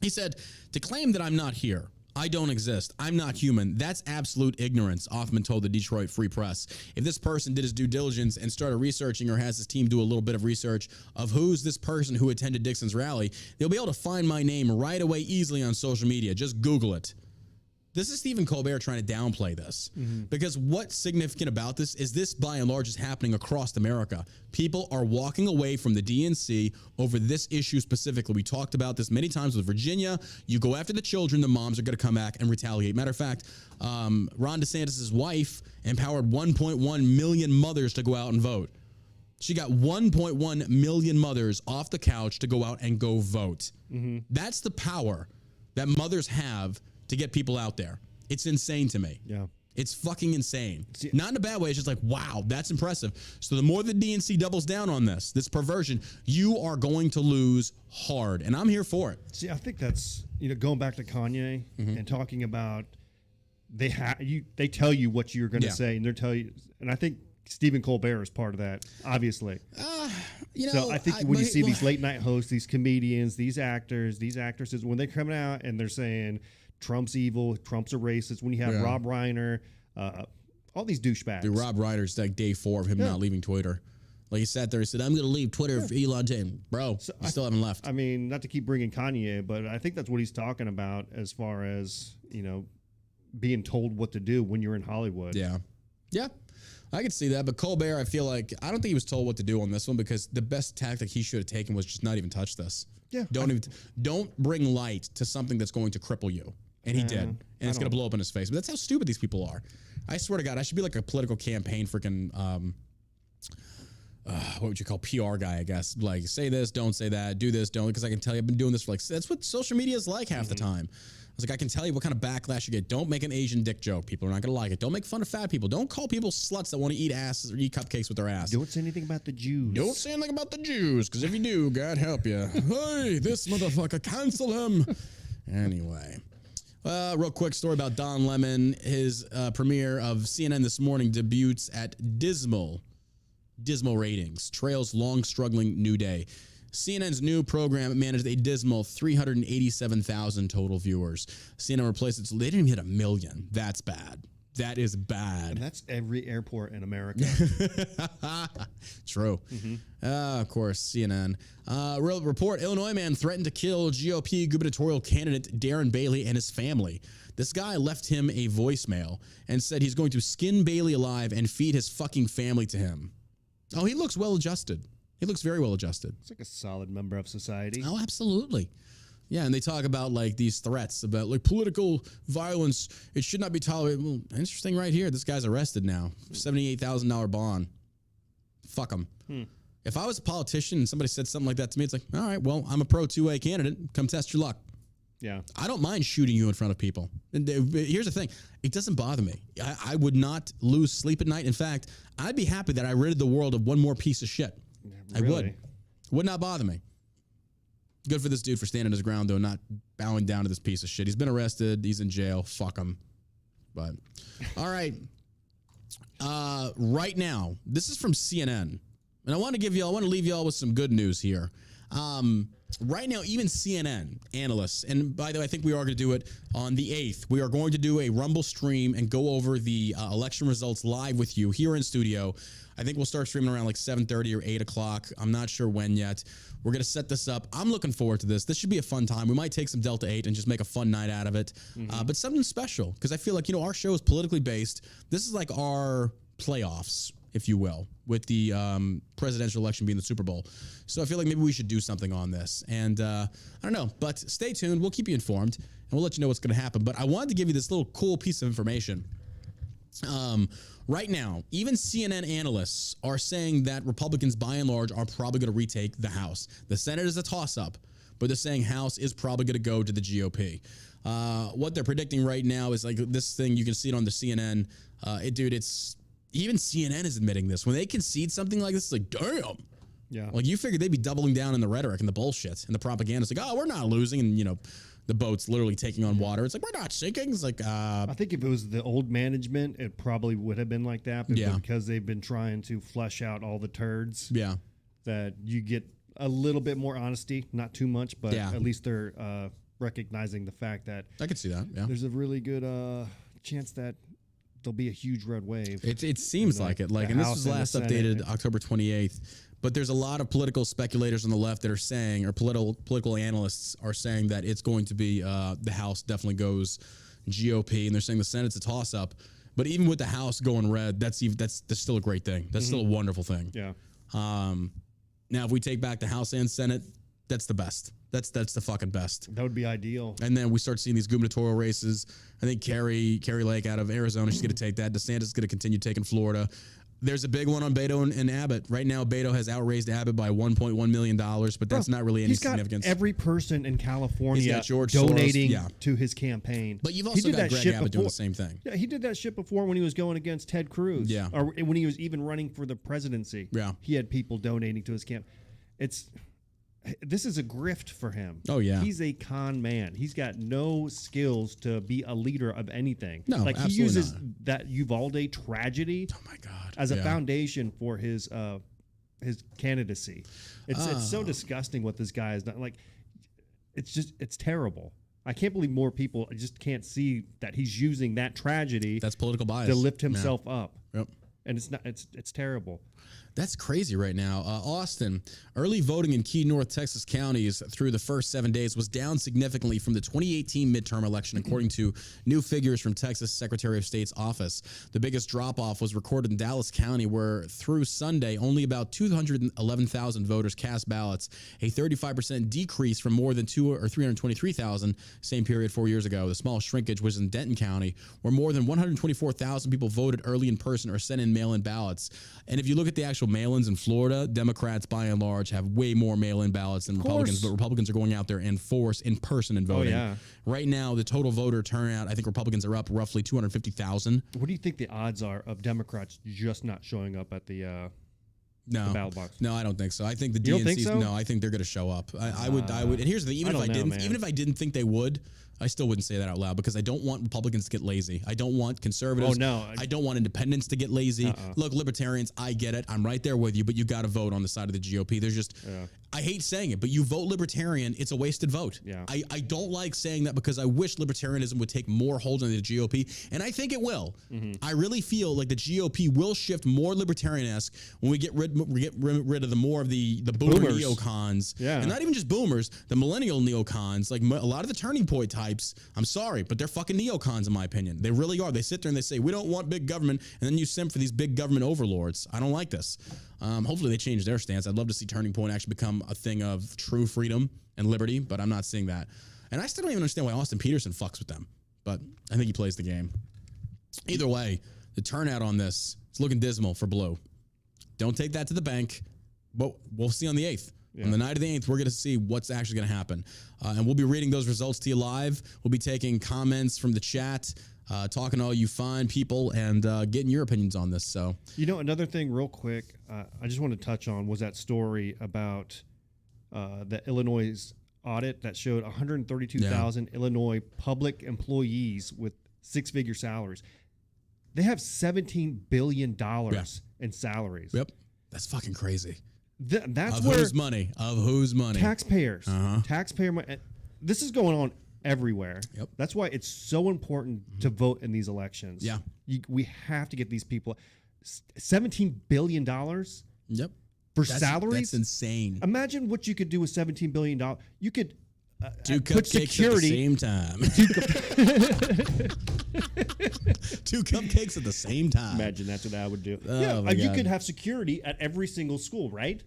He said, to claim that I'm not here, I don't exist, I'm not human, that's absolute ignorance, Othman told the Detroit Free Press. If this person did his due diligence and started researching or has his team do a little bit of research of who's this person who attended Dixon's rally, they'll be able to find my name right away easily on social media. Just Google it. This is Stephen Colbert trying to downplay this because what's significant about this is this by and large is happening across America. People are walking away from the DNC over this issue specifically. We talked about this many times with Virginia. You go after the children, the moms are going to come back and retaliate. Matter of fact, Ron DeSantis' wife empowered 1.1 million mothers to go out and vote. She got 1.1 million mothers off the couch to go out and go vote. That's the power that mothers have to get people out there. It's insane to me. Yeah. It's fucking insane. Not in a bad way. It's just like, wow, that's impressive. So the more the DNC doubles down on this perversion, you are going to lose hard. And I'm here for it. See, I think that's, going back to Kanye and talking about they tell you what you're going to say and they're tell you. And I think Stephen Colbert is part of that, obviously. So I think when you see these late night hosts, these comedians, these actors, these actresses, when they're coming out and they're saying Trump's evil, Trump's a racist, when you have Rob Reiner, all these douchebags. Dude, Rob Reiner's like day 4 of him not leaving Twitter. Like he sat there and said, I'm going to leave Twitter for Elon James. Bro, so you still haven't left. I mean, not to keep bringing Kanye, but I think that's what he's talking about as far as, being told what to do when you're in Hollywood. Yeah. Yeah. I could see that, but Colbert, I feel like, I don't think he was told what to do on this one because the best tactic he should have taken was just not even touch this. Yeah. Don't bring light to something that's going to cripple you. And he did. And it's going to blow up in his face. But that's how stupid these people are. I swear to God, I should be like a political campaign freaking, what would you call PR guy, I guess. Like, say this, don't say that, do this, don't, because I can tell you I've been doing this for that's what social media is like half the time. I was like, I can tell you what kind of backlash you get. Don't make an Asian dick joke. People are not going to like it. Don't make fun of fat people. Don't call people sluts that want to eat asses or eat cupcakes with their ass. Don't say anything about the Jews. Don't say anything about the Jews, because if you do, God help you. Hey, this motherfucker, cancel him. Anyway. Real quick story about Don Lemon. His premiere of CNN This Morning debuts at dismal ratings. Trails long struggling New Day. CNN's new program managed a dismal 387,000 total viewers. CNN replaced it, so they didn't even hit 1 million. That's bad. That is bad. And that's every airport in America. True. Of course, CNN. Real report, Illinois man threatened to kill GOP gubernatorial candidate Darren Bailey and his family. This guy left him a voicemail and said he's going to skin Bailey alive and feed his fucking family to him. Oh, he looks well-adjusted. He looks very well-adjusted. It's like a solid member of society. Oh, absolutely. Yeah, and they talk about like these threats about like political violence. It should not be tolerated. Well, interesting right here. This guy's arrested now. $78,000 bond. Fuck him. If I was a politician and somebody said something like that to me, it's like, all right, well, I'm a pro 2A candidate. Come test your luck. Yeah. I don't mind shooting you in front of people. And here's the thing. It doesn't bother me. I would not lose sleep at night. In fact, I'd be happy that I ridded the world of one more piece of shit. Yeah, really? I would. Would not bother me. Good for this dude for standing his ground, though, not bowing down to this piece of shit. He's been arrested. He's in jail. Fuck him. But, all right. Right now, this is from CNN. And I want to leave y'all with some good news here. Right now, even CNN analysts, and by the way, I think we are going to do it on the 8th. We are going to do a Rumble stream and go over the election results live with you here in studio. I think we'll start streaming around like 7:30 or 8 o'clock. I'm not sure when yet. We're going to set this up. I'm looking forward to this. This should be a fun time. We might take some Delta 8 and just make a fun night out of it. But something special, because I feel like, our show is politically based. This is like our playoffs, if you will, with the presidential election being the Super Bowl. So I feel like maybe we should do something on this. And I don't know, but stay tuned. We'll keep you informed, and we'll let you know what's going to happen. But I wanted to give you this little cool piece of information. Right now, even CNN analysts are saying that Republicans, by and large, are probably going to retake the House. The Senate is a toss-up, but they're saying House is probably going to go to the GOP. What they're predicting right now is like this thing. You can see it on the CNN. It's even CNN is admitting this. When they concede something like this, it's like, damn. Yeah. Like you figured they'd be doubling down in the rhetoric and the bullshit and the propaganda. It's like, oh, we're not losing. And, you know, the boat's literally taking on water. It's like, we're not sinking. It's like, I think if it was the old management, it probably would have been like that. But because they've been trying to flesh out all the turds. Yeah. That you get a little bit more honesty, not too much, but at least they're recognizing the fact that I could see that. Yeah. There's a really good chance that there'll be a huge red wave. It seems like it. Like, and this was last updated October 28th. But there's a lot of political speculators on the left that are saying, or political analysts are saying that it's going to be the House definitely goes GOP, and they're saying the Senate's a toss-up. But even with the House going red, that's still a great thing. That's still a wonderful thing. Yeah. Now, if we take back the House and Senate, that's the best. That's the fucking best. That would be ideal. And then we start seeing these gubernatorial races. I think Carrie Lake out of Arizona, she's going to take that. DeSantis is going to continue taking Florida. There's a big one on Beto and Abbott. Right now, Beto has outraised Abbott by $1.1 million, but that's not really any significance. He's got every person in California donating to his campaign. But you've also got Greg Abbott doing the same thing. Yeah, he did that shit before when he was going against Ted Cruz. Yeah. Or when he was even running for the presidency. Yeah. He had people donating to his camp. This is a grift for him. Oh, yeah. He's a con man. He's got no skills to be a leader of anything. No, like he uses that Uvalde tragedy as a foundation for his candidacy. It's so disgusting what this guy has done. Like, it's terrible. I can't believe more people just can't see that he's using that tragedy. That's political bias to lift himself up. Yep. And it's terrible. That's crazy right now. Austin, early voting in key North Texas counties through the first 7 days was down significantly from the 2018 midterm election, according to new figures from Texas Secretary of State's office. The biggest drop-off was recorded in Dallas County, where through Sunday, only about 211,000 voters cast ballots, a 35% decrease from more than 323,000 same period 4 years ago. The small shrinkage was in Denton County, where more than 124,000 people voted early in person or sent in mail-in ballots. And if you look at the actual mail-ins in Florida, Democrats by and large have way more mail-in ballots than Republicans, but Republicans are going out there in force, in person and voting. Oh, yeah. Right now, the total voter turnout, I think Republicans are up roughly 250,000. What do you think the odds are of Democrats just not showing up at the ballot box? No, I don't think so. I think the DNC's, think so? No, I think they're going to show up. I would. And here's the thing: even if I didn't think they would, I still wouldn't say that out loud because I don't want Republicans to get lazy. I don't want conservatives. Oh, no. I don't want independents to get lazy. Look, libertarians, I get it. I'm right there with you, but you got to vote on the side of the GOP. There's just, I hate saying it, but you vote libertarian, it's a wasted vote. Yeah. I don't like saying that because I wish libertarianism would take more hold on the GOP, and I think it will. I really feel like the GOP will shift more libertarian-esque when we get rid of the more of the boomer boomers. Neocons. Yeah. And not even just boomers, the millennial neocons, like a lot of the turning point types. I'm sorry, but they're fucking neocons in my opinion. They really are. They sit there and they say, we don't want big government, and then you simp for these big government overlords. I don't like this. Hopefully they change their stance. I'd love to see Turning Point actually become a thing of true freedom and liberty, but I'm not seeing that. And I still don't even understand why Austin Peterson fucks with them, but I think he plays the game. Either way, the turnout on this is looking dismal for Blue. Don't take that to the bank, but we'll see on the 8th. Yeah. On the night of the 8th, we're going to see what's actually going to happen. And we'll be reading those results to you live. We'll be taking comments from the chat, talking to all you fine people, and getting your opinions on this. So, another thing real quick, I just want to touch on was that story about the Illinois audit that showed 132,000 Illinois public employees with six-figure salaries. They have $17 billion in salaries. Yep. That's fucking crazy. That's of where whose money? Of whose money? Taxpayers. Taxpayer money. This is going on everywhere. Yep. That's why it's so important to vote in these elections. Yeah. We have to get these people $17 billion. Yep. For salaries. That's insane. Imagine what you could do with $17 billion. You could two put cupcakes security at the same time. Two cupcakes at the same time. Imagine that's what I would do. Oh, you could have security at every single school, right?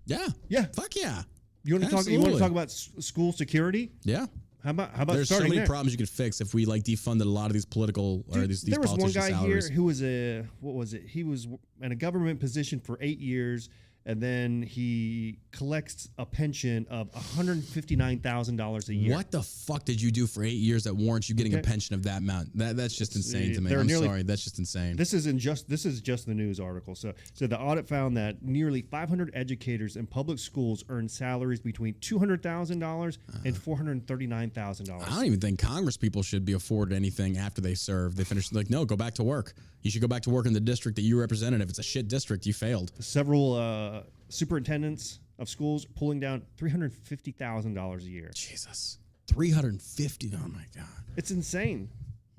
Yeah. Yeah. Fuck yeah. You want to talk about school security? Yeah. How about There's so many there? problems you could fix if we defunded a lot of these political or these there was one guy salaries. here who was he was in a government position for 8 years, and then he collects a pension of $159,000 a year. What the fuck did you do for 8 years that warrants you getting a pension of that amount? That's just insane to me. I'm sorry, that's just insane. This is just the news article. So the audit found that nearly 500 educators in public schools earn salaries between $200,000 and $439,000. I don't even think Congress people should be afforded anything after they serve. They finish like, no, go back to work. You should go back to work in the district that you represented. If it's a shit district, you failed. Several superintendents of schools pulling down $350,000 a year. Jesus, 350. Oh my God, it's insane.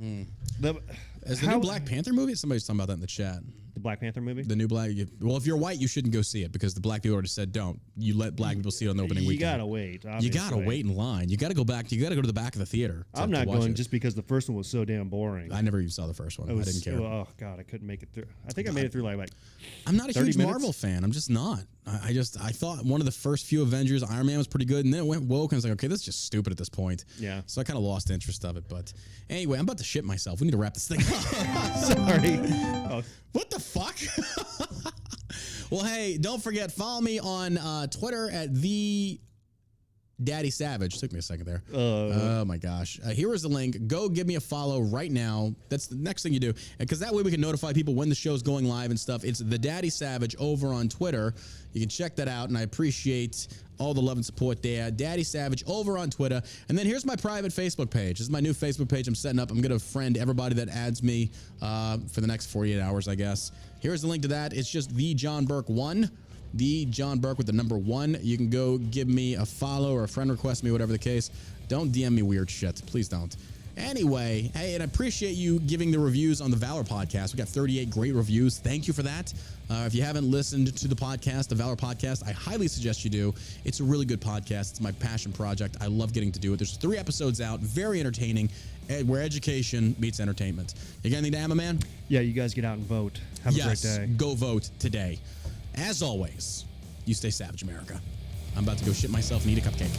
Is the new Black Panther movie? Somebody's talking about that in the chat. The Black Panther movie? The new well, if you're white, you shouldn't go see it because the black people already said don't. You let black people see it on the opening weekend. You gotta wait. Obviously. You gotta wait in line. You gotta go back. You gotta go to the back of the theater. I'm not going just because the first one was so damn boring. I never even saw the first one. I didn't care. Oh God, I couldn't make it through. I think I made it through like. I'm not a huge Marvel fan. I'm just not. I thought one of the first few Avengers, Iron Man, was pretty good, and then it went woke, and I was like, okay, this is just stupid at this point. Yeah. So I kind of lost interest of it. But anyway, I'm about to shit myself. We need to wrap this thing up. Sorry. Oh. What the fuck? Well, hey, don't forget, follow me on Twitter at the Daddy Savage. Took me a second there. Oh my gosh. Here is the link. Go give me a follow right now. That's the next thing you do. Because that way we can notify people when the show's going live and stuff. It's the Daddy Savage over on Twitter. You can check that out, and I appreciate all the love and support there. Daddy Savage over on Twitter. And then here's my private Facebook page. This is my new Facebook page I'm setting up. I'm going to friend everybody that adds me for the next 48 hours, I guess. Here's the link to that. It's just the John Burke 1. The John Burke with the number 1. You can go give me a follow or a friend request me, whatever the case. Don't DM me weird shit. Please don't. Anyway, hey, and I appreciate you giving the reviews on the Valor podcast. We got 38 great reviews. Thank you for that. If you haven't listened to the podcast, the Valor podcast, I highly suggest you do. It's a really good podcast. It's my passion project. I love getting to do it. There's 3 episodes out, very entertaining, where education meets entertainment. You got anything to add, my man? Yeah, you guys get out and vote. Have a great day. Go vote today. As always, you stay savage, America. I'm about to go shit myself and eat a cupcake.